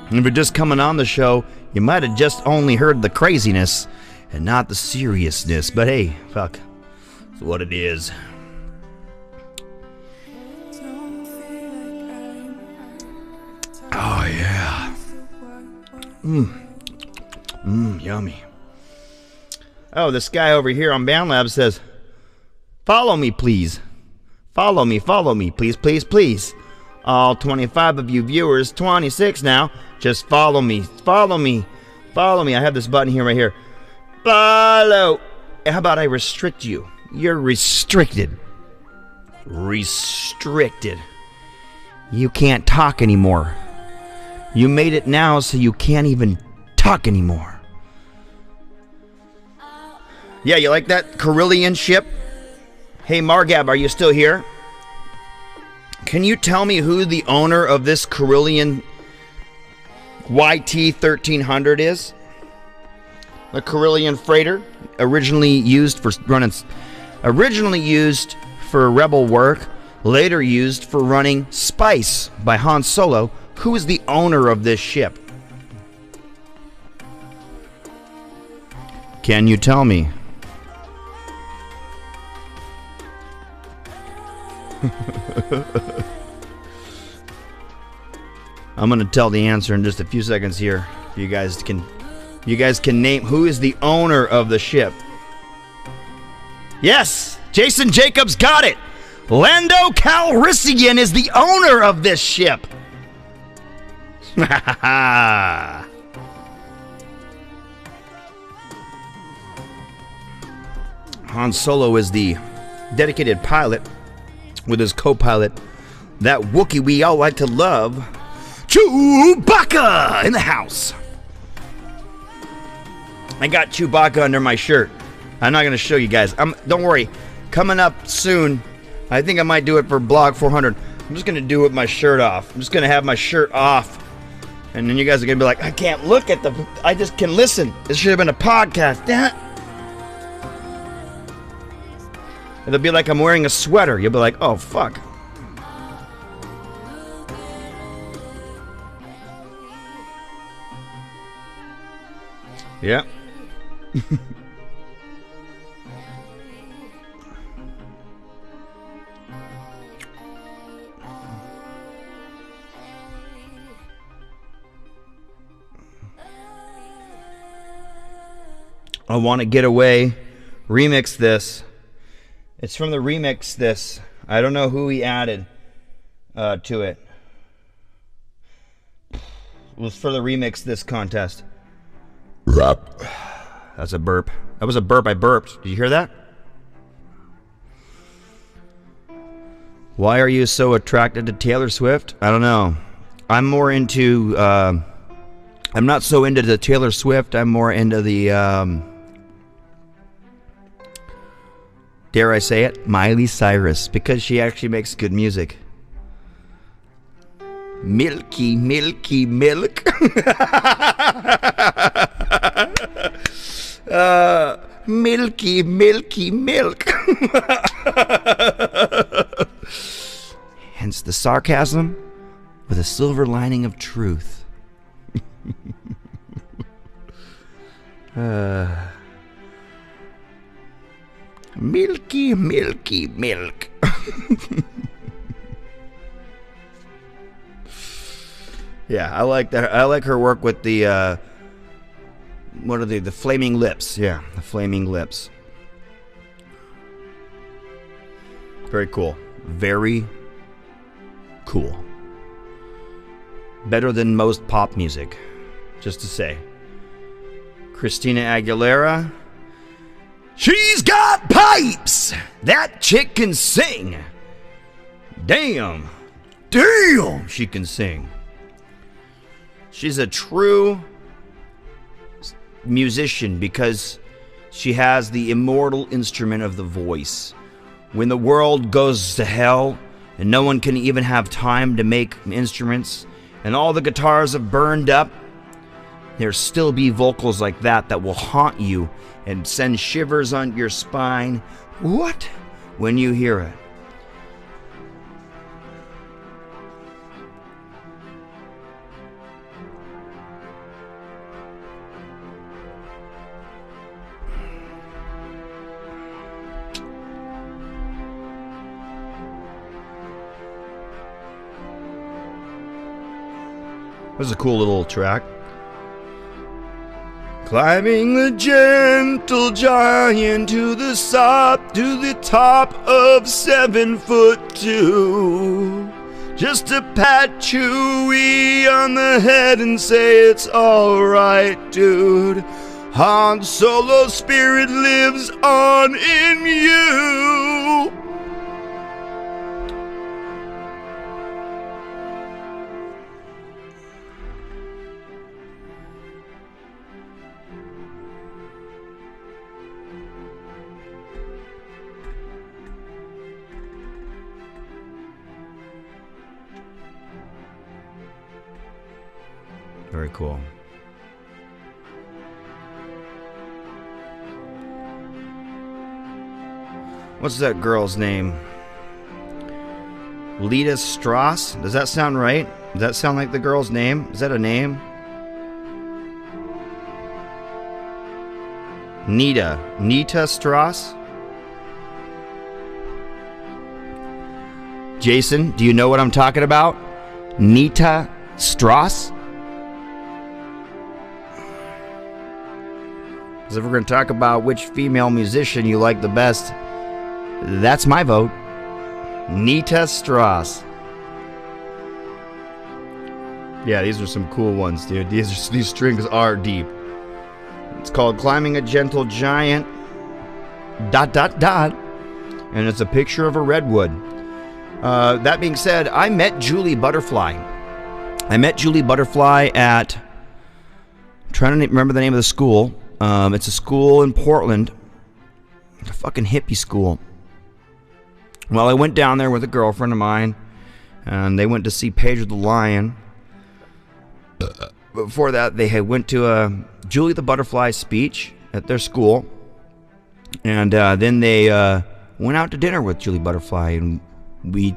And if you're just coming on the show, you might have just only heard the craziness and not the seriousness. But hey, fuck. It's what it is. Oh, yeah. Yummy. Oh, this guy over here on BandLab says, follow me, please. Follow me, please, please, please. All 25 of you viewers, 26 now, just follow me, follow me, follow me. I have this button here, right here. Follow. How about I restrict you? You're restricted. Restricted. You can't talk anymore. You made it now so you can't even talk anymore. Yeah, you like that Carillion ship? Hey, Margab, are you still here? Can you tell me who the owner of this Carillion YT-1300 is? The Carillion freighter, originally used for rebel work, later used for running Spice by Han Solo. Who is the owner of this ship? Can you tell me? I'm gonna tell the answer in just a few seconds here. You guys can name who is the owner of the ship. Yes, Jason Jacobs got it. Lando Calrissian is the owner of this ship. Han Solo is the dedicated pilot with his co-pilot, that Wookiee we all like to love, Chewbacca, in the house. I got Chewbacca under my shirt. I'm not going to show you guys. Don't worry. Coming up soon, I think I might do it for Blog 400. I'm just going to do it with my shirt off. I'm just going to have my shirt off. And then you guys are going to be like, I can't look at I just can listen. This should have been a podcast. Damn it. It'll be like I'm wearing a sweater. You'll be like, oh, fuck. Yeah. I Want to Get Away. Remix this. It's from the remix this. I don't know who he added to it. It was for the remix this contest. That's a burp. That was a burp I burped. Did you hear that? Why are you so attracted to Taylor Swift? I don't know. I'm more into... I'm not so into the Taylor Swift. I'm more into the... dare I say it? Miley Cyrus. Because she actually makes good music. Milky, milky milk. Milky, milky milk. Hence the sarcasm with a silver lining of truth. Milky, milky milk. Yeah, I like that. I like her work with the what are they? The flaming lips. Yeah, the flaming lips. Very cool. Very cool. Better than most pop music, just to say. Christina Aguilera. She's got pipes! That chick can sing! Damn! Damn! She can sing. She's a true musician because she has the immortal instrument of the voice. When the world goes to hell and no one can even have time to make instruments and all the guitars have burned up, there'll still be vocals like that will haunt you and send shivers on your spine. What? When you hear it. This is a cool little track. Climbing the gentle giant to the top of 7'2", just to pat Chewie on the head and say it's alright, dude. Han Solo's spirit lives on in you. Very cool. What's that girl's name? Lita Strauss? Does that sound right? Does that sound like the girl's name? Is that a name? Nita Strauss? Jason, do you know what I'm talking about? Nita Strauss? Because if we're going to talk about which female musician you like the best, that's my vote. Nita Strauss. Yeah, these are some cool ones, dude. These strings are deep. It's called Climbing a Gentle Giant, ... And it's a picture of a redwood. That being said, I met Julie Butterfly. I met Julie Butterfly at... I'm trying to remember the name of the school. It's a school in Portland. A fucking hippie school. Well, I went down there with a girlfriend of mine, and they went to see Pedro the Lion. Before that, they had went to a Julie the Butterfly speech at their school, and then they went out to dinner with Julie Butterfly, and we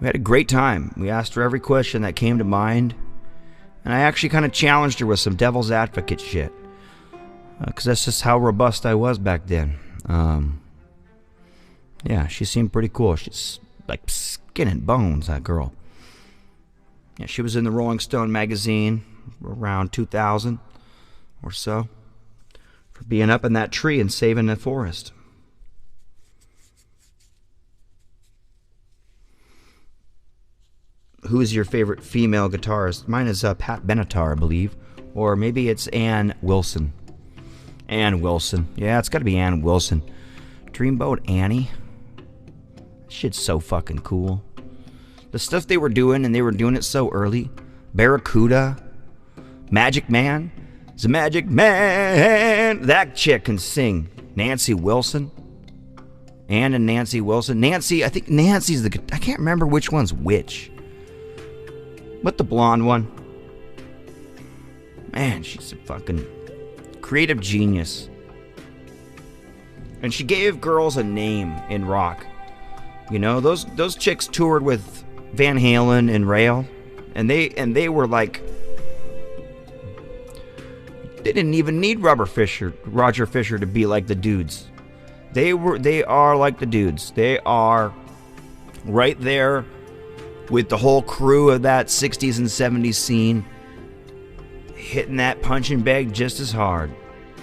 had a great time. We asked her every question that came to mind, and I actually kind of challenged her with some devil's advocate shit. Because that's just how robust I was back then. Yeah, she seemed pretty cool. She's like skin and bones, that girl. Yeah, she was in the Rolling Stone magazine around 2000 or so for being up in that tree and saving the forest. Who is your favorite female guitarist? Mine is Pat Benatar, I believe. Or maybe it's Ann Wilson. Ann Wilson. Yeah, it's got to be Ann Wilson. Dreamboat Annie. Shit's so fucking cool. The stuff they were doing, and they were doing it so early. Barracuda. Magic Man. It's a Magic Man. That chick can sing. Nancy Wilson. Ann and Nancy Wilson. Nancy, I think Nancy's the... I can't remember which one's which. But the blonde one. Man, she's a fucking... creative genius. And she gave girls a name in rock. You know, those chicks toured with Van Halen and Rail, and they were like, they didn't even need Roger Fisher to be like the dudes. They are like the dudes. They are right there with the whole crew of that 60s and 70s scene, hitting that punching bag just as hard.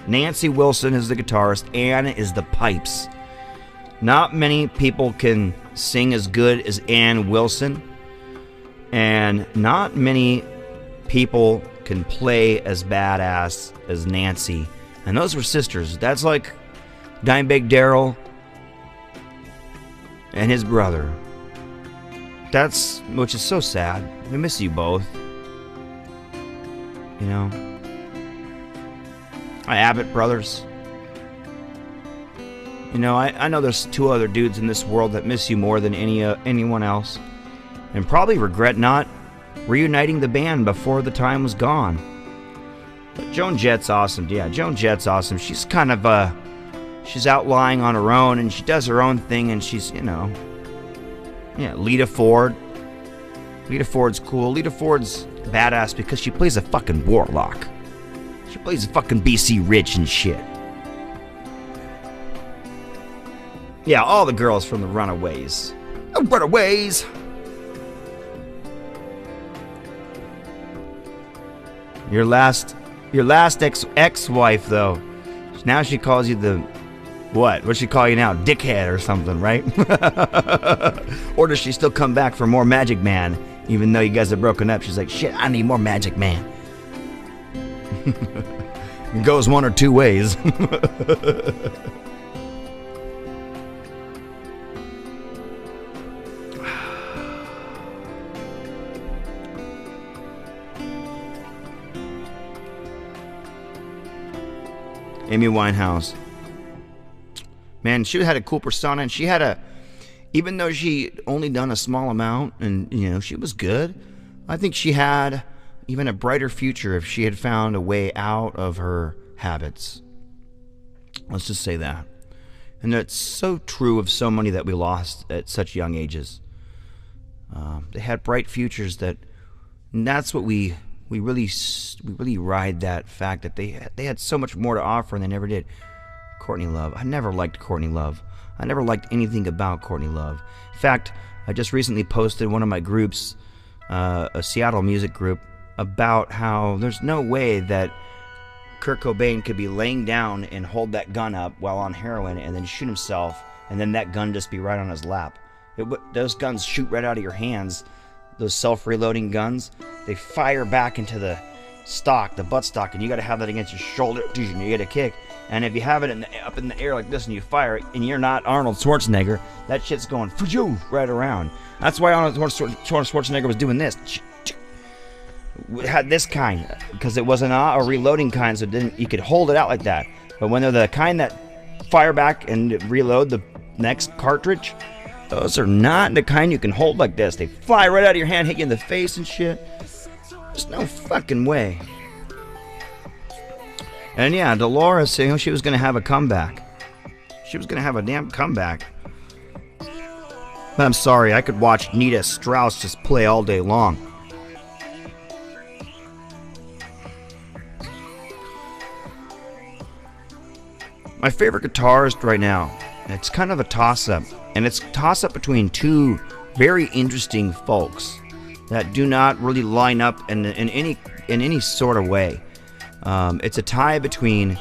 Nancy Wilson is the guitarist. Ann is the pipes. Not many people can sing as good as Ann Wilson, and not many people can play as badass as Nancy. And those were sisters. That's like Dimebag Darrell and his brother. Which is so sad. We miss you both. You know? Abbott brothers. You know, I know there's 2 other dudes in this world that miss you more than anyone else. And probably regret not reuniting the band before the time was gone. But Joan Jett's awesome. Yeah, Joan Jett's awesome. She's kind of, she's out lying on her own, and she does her own thing, and she's, you know... Yeah, Lita Ford. Lita Ford's cool. Lita Ford's badass because she plays a fucking warlock. She plays a fucking BC Rich and shit. Yeah, all the girls from the Runaways. Oh, Runaways! Your last ex-wife, though. Now she calls you the... What? What's she call you now? Dickhead or something, right? Or does she still come back for more Magic Man? Even though you guys are broken up, she's like, shit, I need more Magic Man. It goes one or two ways. Amy Winehouse. Man, she had a cool persona, and she had even though she only done a small amount, and, you know, she was good, I think she had even a brighter future if she had found a way out of her habits. Let's just say that. And that's so true of so many that we lost at such young ages. They had bright futures and that's what we really ride that fact that they had so much more to offer and they never did. Courtney Love. I never liked Courtney Love. I never liked anything about Courtney Love. In fact, I just recently posted one of my groups, a Seattle music group, about how there's no way that Kurt Cobain could be laying down and hold that gun up while on heroin and then shoot himself, and then that gun just be right on his lap. Those guns shoot right out of your hands. Those self-reloading guns, they fire back into the stock, the butt stock, and you got to have that against your shoulder. You get a kick. And if you have it up in the air like this and you fire it, and you're not Arnold Schwarzenegger, that shit's going right around. That's why Arnold Schwarzenegger was doing this. It had this kind, because it wasn't a reloading kind, so you could hold it out like that. But when they're the kind that fire back and reload the next cartridge, those are not the kind you can hold like this. They fly right out of your hand, hit you in the face and shit. There's no fucking way. And yeah, Dolores, you know, she was going to have a comeback. She was going to have a damn comeback. But I'm sorry, I could watch Nita Strauss just play all day long. My favorite guitarist right now, it's kind of a toss-up. And it's a toss-up between two very interesting folks that do not really line up in any sort of way. It's a tie between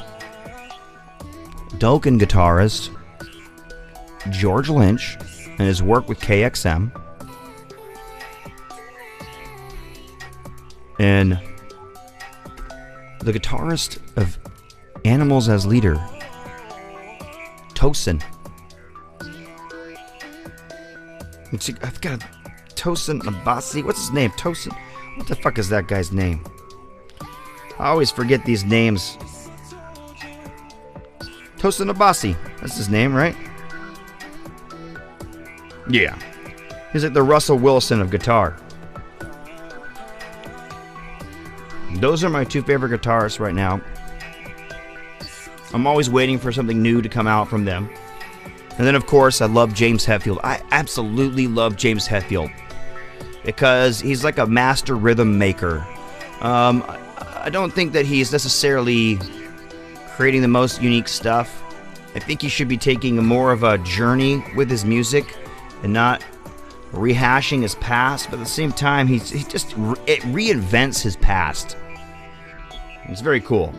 Dokken guitarist George Lynch and his work with KXM and the guitarist of Animals as Leader, Tosin. I've got Tosin Abasi. What's his name? Tosin. What the fuck is that guy's name? I always forget these names. Tosin Abasi. That's his name, right? Yeah. He's like the Russell Wilson of guitar. Those are my two favorite guitarists right now. I'm always waiting for something new to come out from them. And then, of course, I love James Hetfield. I absolutely love James Hetfield because he's like a master rhythm maker. I don't think that he's necessarily creating the most unique stuff. I think he should be taking more of a journey with his music and not rehashing his past. But at the same time, it reinvents his past. It's very cool.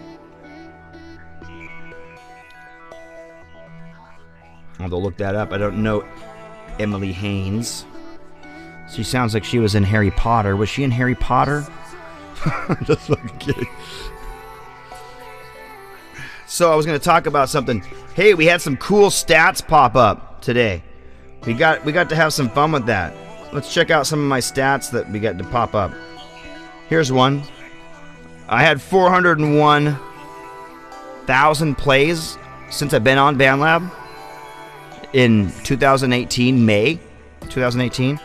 I'll have to look that up. I don't know Emily Haynes. She sounds like she was in Harry Potter. Was she in Harry Potter? Just fucking kidding. So I was going to talk about something. Hey, we had some cool stats pop up today. We got to have some fun with that. Let's check out some of my stats that we got to pop up. Here's one. I had 401,000 plays since I've been on BandLab in 2018, May 2018.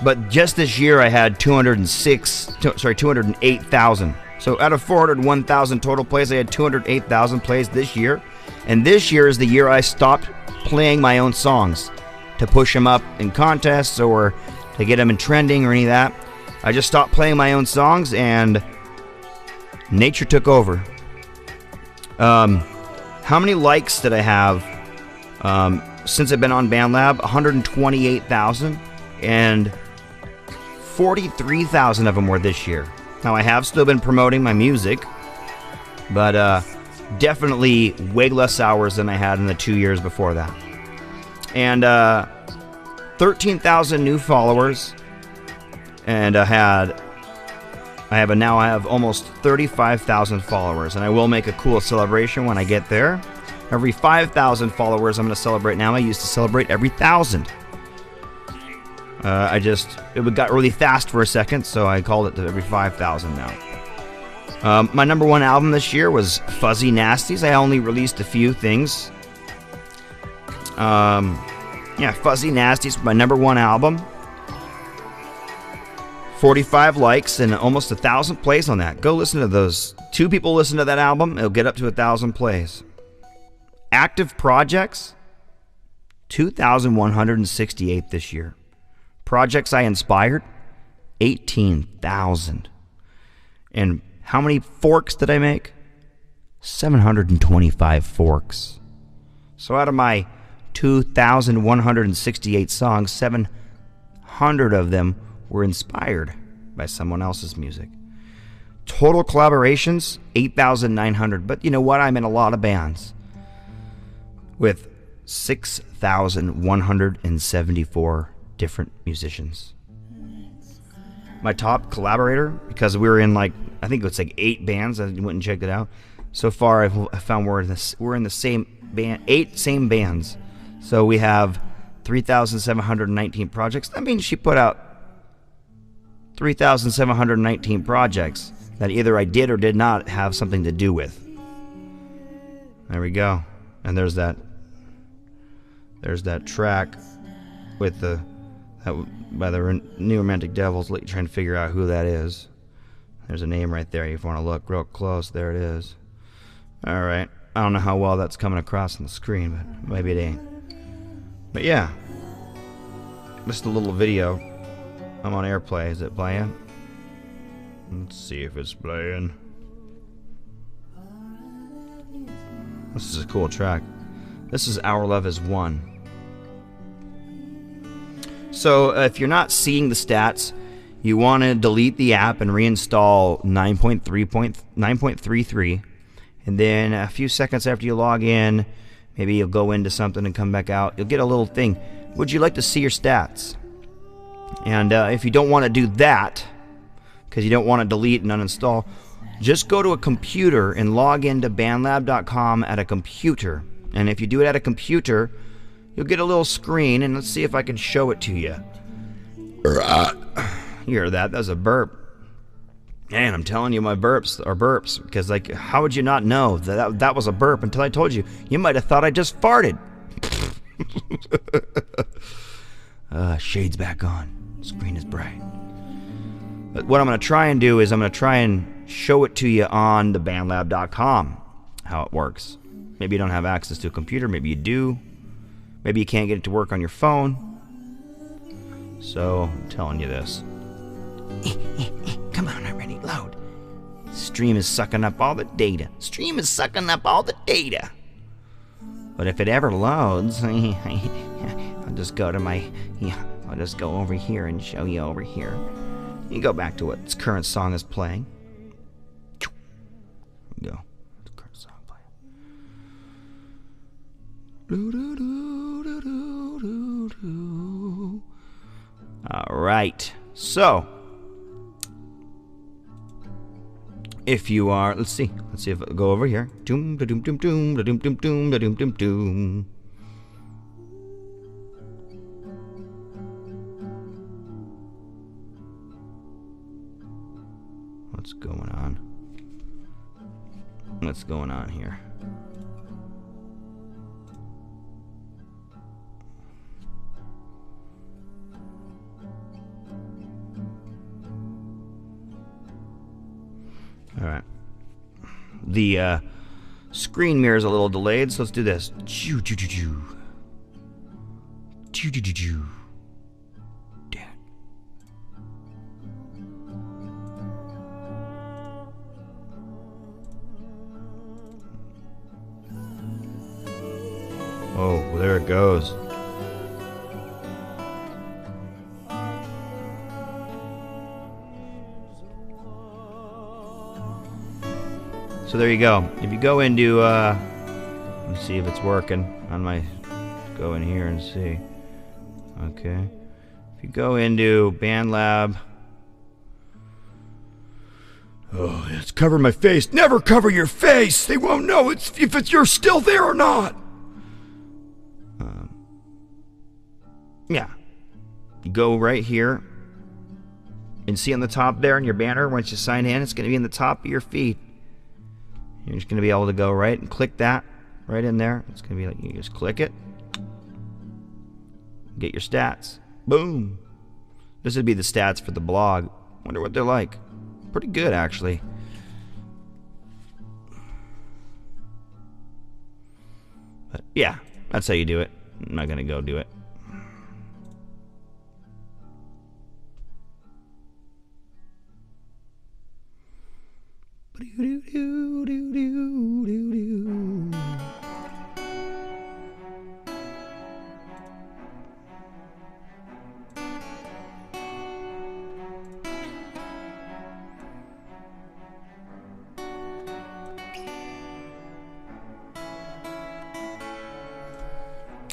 But just this year I had 208,000. So out of 401,000 total plays, I had 208,000 plays this year. And this year is the year I stopped playing my own songs to push them up in contests or to get them in trending or any of that. I just stopped playing my own songs and nature took over. How many likes did I have since I've been on BandLab? 128,000, and 43,000 of them were this year. Now I have still been promoting my music, but definitely way less hours than I had in the 2 years before that. And 13,000 new followers, and now I have almost 35,000 followers, and I will make a cool celebration when I get there. Every 5,000 followers I'm going to celebrate now. I used to celebrate every 1,000. It got really fast for a second, so I called it to every 5,000 now. My number one album this year was Fuzzy Nasties. I only released a few things. Fuzzy Nasties, my number one album. 45 likes and almost 1,000 plays on that. Go listen to those. 2 people listen to that album, it'll get up to 1,000 plays. Active projects, 2,168 this year. Projects I inspired, 18,000. And how many forks did I make? 725 forks. So out of my 2,168 songs, 700 of them were inspired by someone else's music. Total collaborations, 8,900. But you know what? I'm in a lot of bands with 6,174 different musicians. My top collaborator, because we were in I think it's 8 bands. I went and checked it out. So far, I found we're in the same band, 8 same bands. So we have 3,719 projects. That means she put out 3,719 projects that either I did or did not have something to do with. There we go. And there's that track with by the New Romantic Devils. Trying to figure out who that is. There's a name right there. If you want to look real close, there it is. All right. I don't know how well that's coming across on the screen, but maybe it ain't. But yeah, just a little video. I'm on AirPlay. Is it playing? Let's see if it's playing. This is a cool track. This is Our Love Is One. So if you're not seeing the stats, you want to delete the app and reinstall 9.33, and then a few seconds after you log in, maybe you'll go into something and come back out. You'll get a little thing. Would you like to see your stats? And if you don't want to do that, because you don't want to delete and uninstall, just go to a computer and log into bandlab.com at a computer. And if you do it at a computer, you'll get a little screen, and let's see if I can show it to you. You hear that? That was a burp. Man, I'm telling you, my burps are burps, because how would you not know that was a burp until I told you? You might have thought I just farted. Shades back on. Screen is bright. But what I'm going to try and do is I'm going to try and show it to you on the bandlab.com, how it works. Maybe you don't have access to a computer. Maybe you do. Maybe you can't get it to work on your phone. So, I'm telling you this. Come on, I'm ready. Load. Stream is sucking up all the data. Stream is sucking up all the data. But if it ever loads, I'll just go to I'll just go over here and show you over here. You go back to what its current song is playing. There we go. The current song playing. All right. So, If you are, let's see if it'll go over here. Doom, da doom, doom, doom, da doom, doom, doom, da doom, doom, doom. What's going on? What's going on here? All right. The screen mirror is a little delayed, so let's do this. Choo choo choo choo. Choo choo choo choo. Oh, well, there it goes. So there you go. If you go into, let's see if it's working on my, go in here and see. Okay. If you go into BandLab. Oh, it's covering my face. Never cover your face. They won't know if you're still there or not. Yeah. You go right here and see on the top there in your banner, once you sign in, it's going to be in the top of your feed. You're just going to be able to go right and click that right in there. It's going to be like, you just click it. Get your stats. Boom. This would be the stats for the blog. Wonder what they're like. Pretty good, actually. But yeah, that's how you do it. I'm not going to go do it.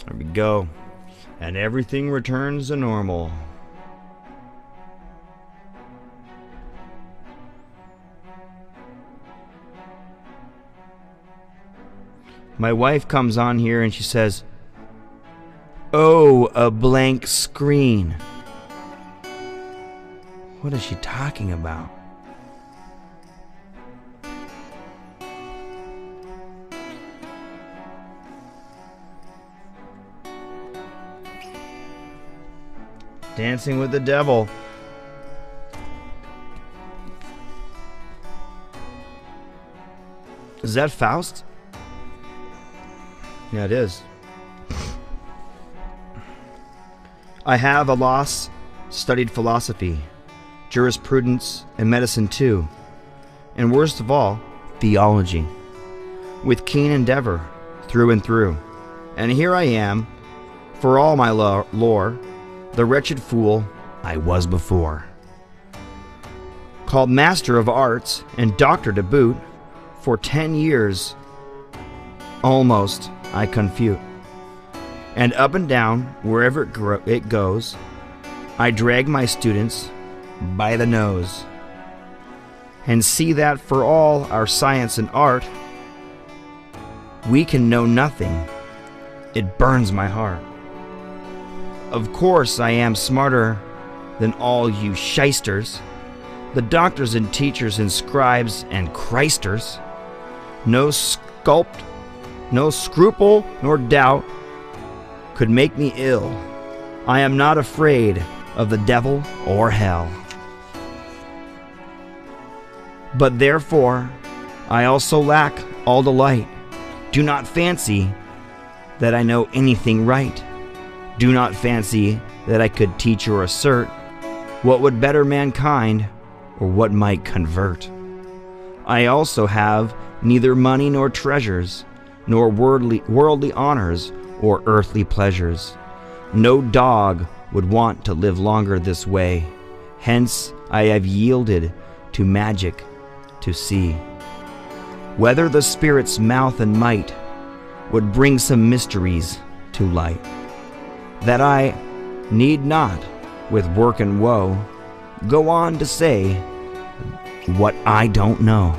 There we go. And everything returns to normal. My wife comes on here and she says, "Oh, a blank screen." What is she talking about? Dancing with the devil. Is that Faust? Yeah, it is. I have, alas, studied philosophy, jurisprudence, and medicine too, and worst of all, theology, with keen endeavor, through and through. And here I am, for all my lore, the wretched fool I was before. Called Master of Arts and Doctor to boot, for 10 years, almost, I confute. And up and down, wherever it goes, I drag my students by the nose. And see that for all our science and art, we can know nothing. It burns my heart. Of course I am smarter than all you shysters, the doctors and teachers and scribes and Christers. No scruple nor doubt could make me ill. I am not afraid of the devil or hell. But therefore I also lack all delight. Do not fancy that I know anything right. Do not fancy that I could teach or assert what would better mankind or what might convert. I also have neither money nor treasures, nor worldly honors or earthly pleasures. No dog would want to live longer this way. Hence I have yielded to magic to see whether the spirit's mouth and might would bring some mysteries to light, that I need not, with work and woe, go on to say what I don't know,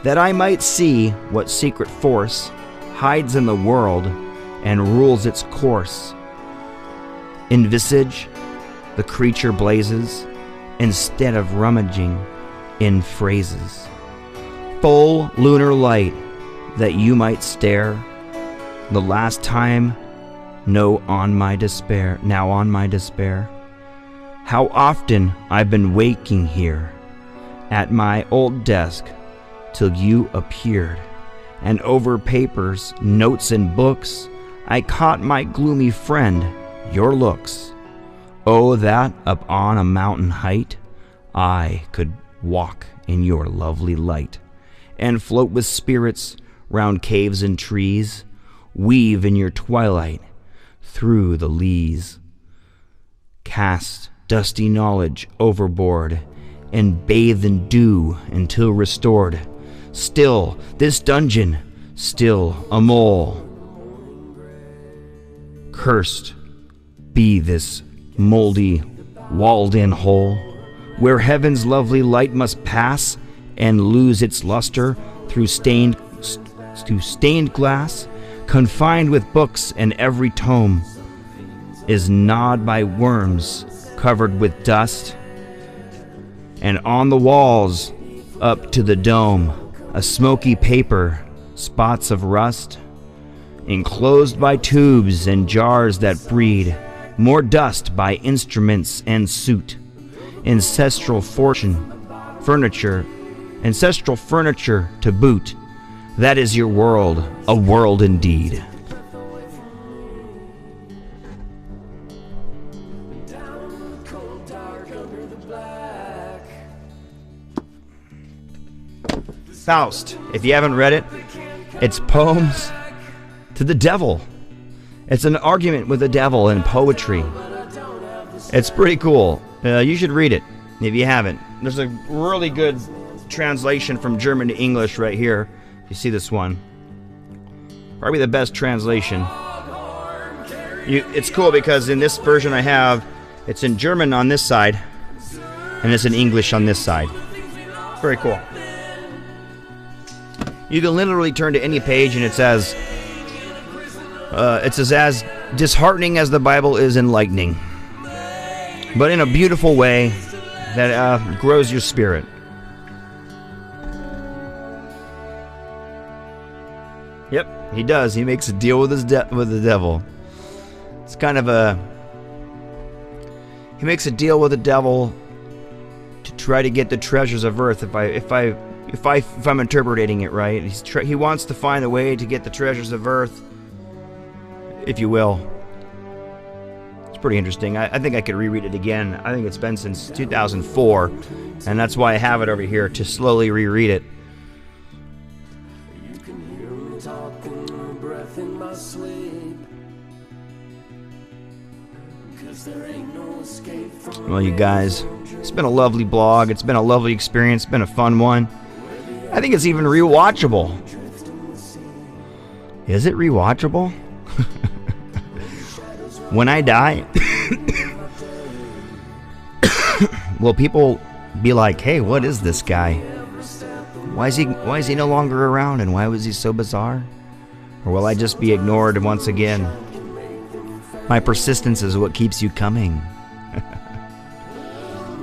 that I might see what secret force hides in the world and rules its course. Envisage the creature blazes instead of rummaging in phrases. Full lunar light that you might stare the last time now on my despair. How often I've been waking here at my old desk till you appeared, and over papers, notes, and books I caught my gloomy friend, your looks. Oh, that up on a mountain height I could walk in your lovely light, and float with spirits round caves and trees, weave in your twilight through the leas, cast dusty knowledge overboard, and bathe in dew until restored. Still this dungeon, still a mole. Cursed be this moldy, walled-in hole, where heaven's lovely light must pass and lose its luster through stained glass, confined with books, and every tome is gnawed by worms covered with dust, and on the walls up to the dome a smoky paper, spots of rust, enclosed by tubes and jars that breed more dust by instruments and suit, ancestral furniture to boot. That is your world, a world indeed. Faust, if you haven't read it, it's poems to the devil. It's an argument with the devil in poetry. It's pretty cool. You should read it if you haven't. There's a really good translation from German to English right here. You see this one? Probably the best translation. It's cool because in this version I have, it's in German on this side, and it's in English on this side. Very cool. You can literally turn to any page and it's as disheartening as the Bible is enlightening, but in a beautiful way that grows your spirit. Yep, he does. He makes a deal with the devil. It's kind of he makes a deal with the devil to try to get the treasures of earth. If I'm interpreting it right, he wants to find a way to get the treasures of earth, if you will. It's pretty interesting. I think I could reread it again. I think it's been since 2004, and that's why I have it over here to slowly reread it.
You can hear me talking, your breath in my sleep. 'Cause there ain't no escape from.
Well, you guys, it's been a lovely blog. It's been a lovely experience. It's been a fun one. I think it's even rewatchable. Is it rewatchable? When I die, will people be like, "Hey, what is this guy? Why is he no longer around, and why was he so bizarre?" Or will I just be ignored once again? My persistence is what keeps you coming.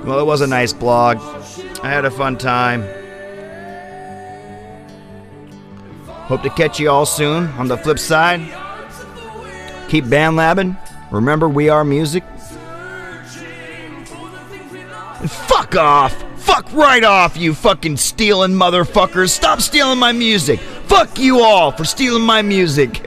Well, it was a nice blog. I had a fun time. Hope to catch you all soon on the flip side. Keep BandLabbing. Remember, we are music. And fuck off! Fuck right off, you fucking stealing motherfuckers! Stop stealing my music! Fuck you all for stealing my music!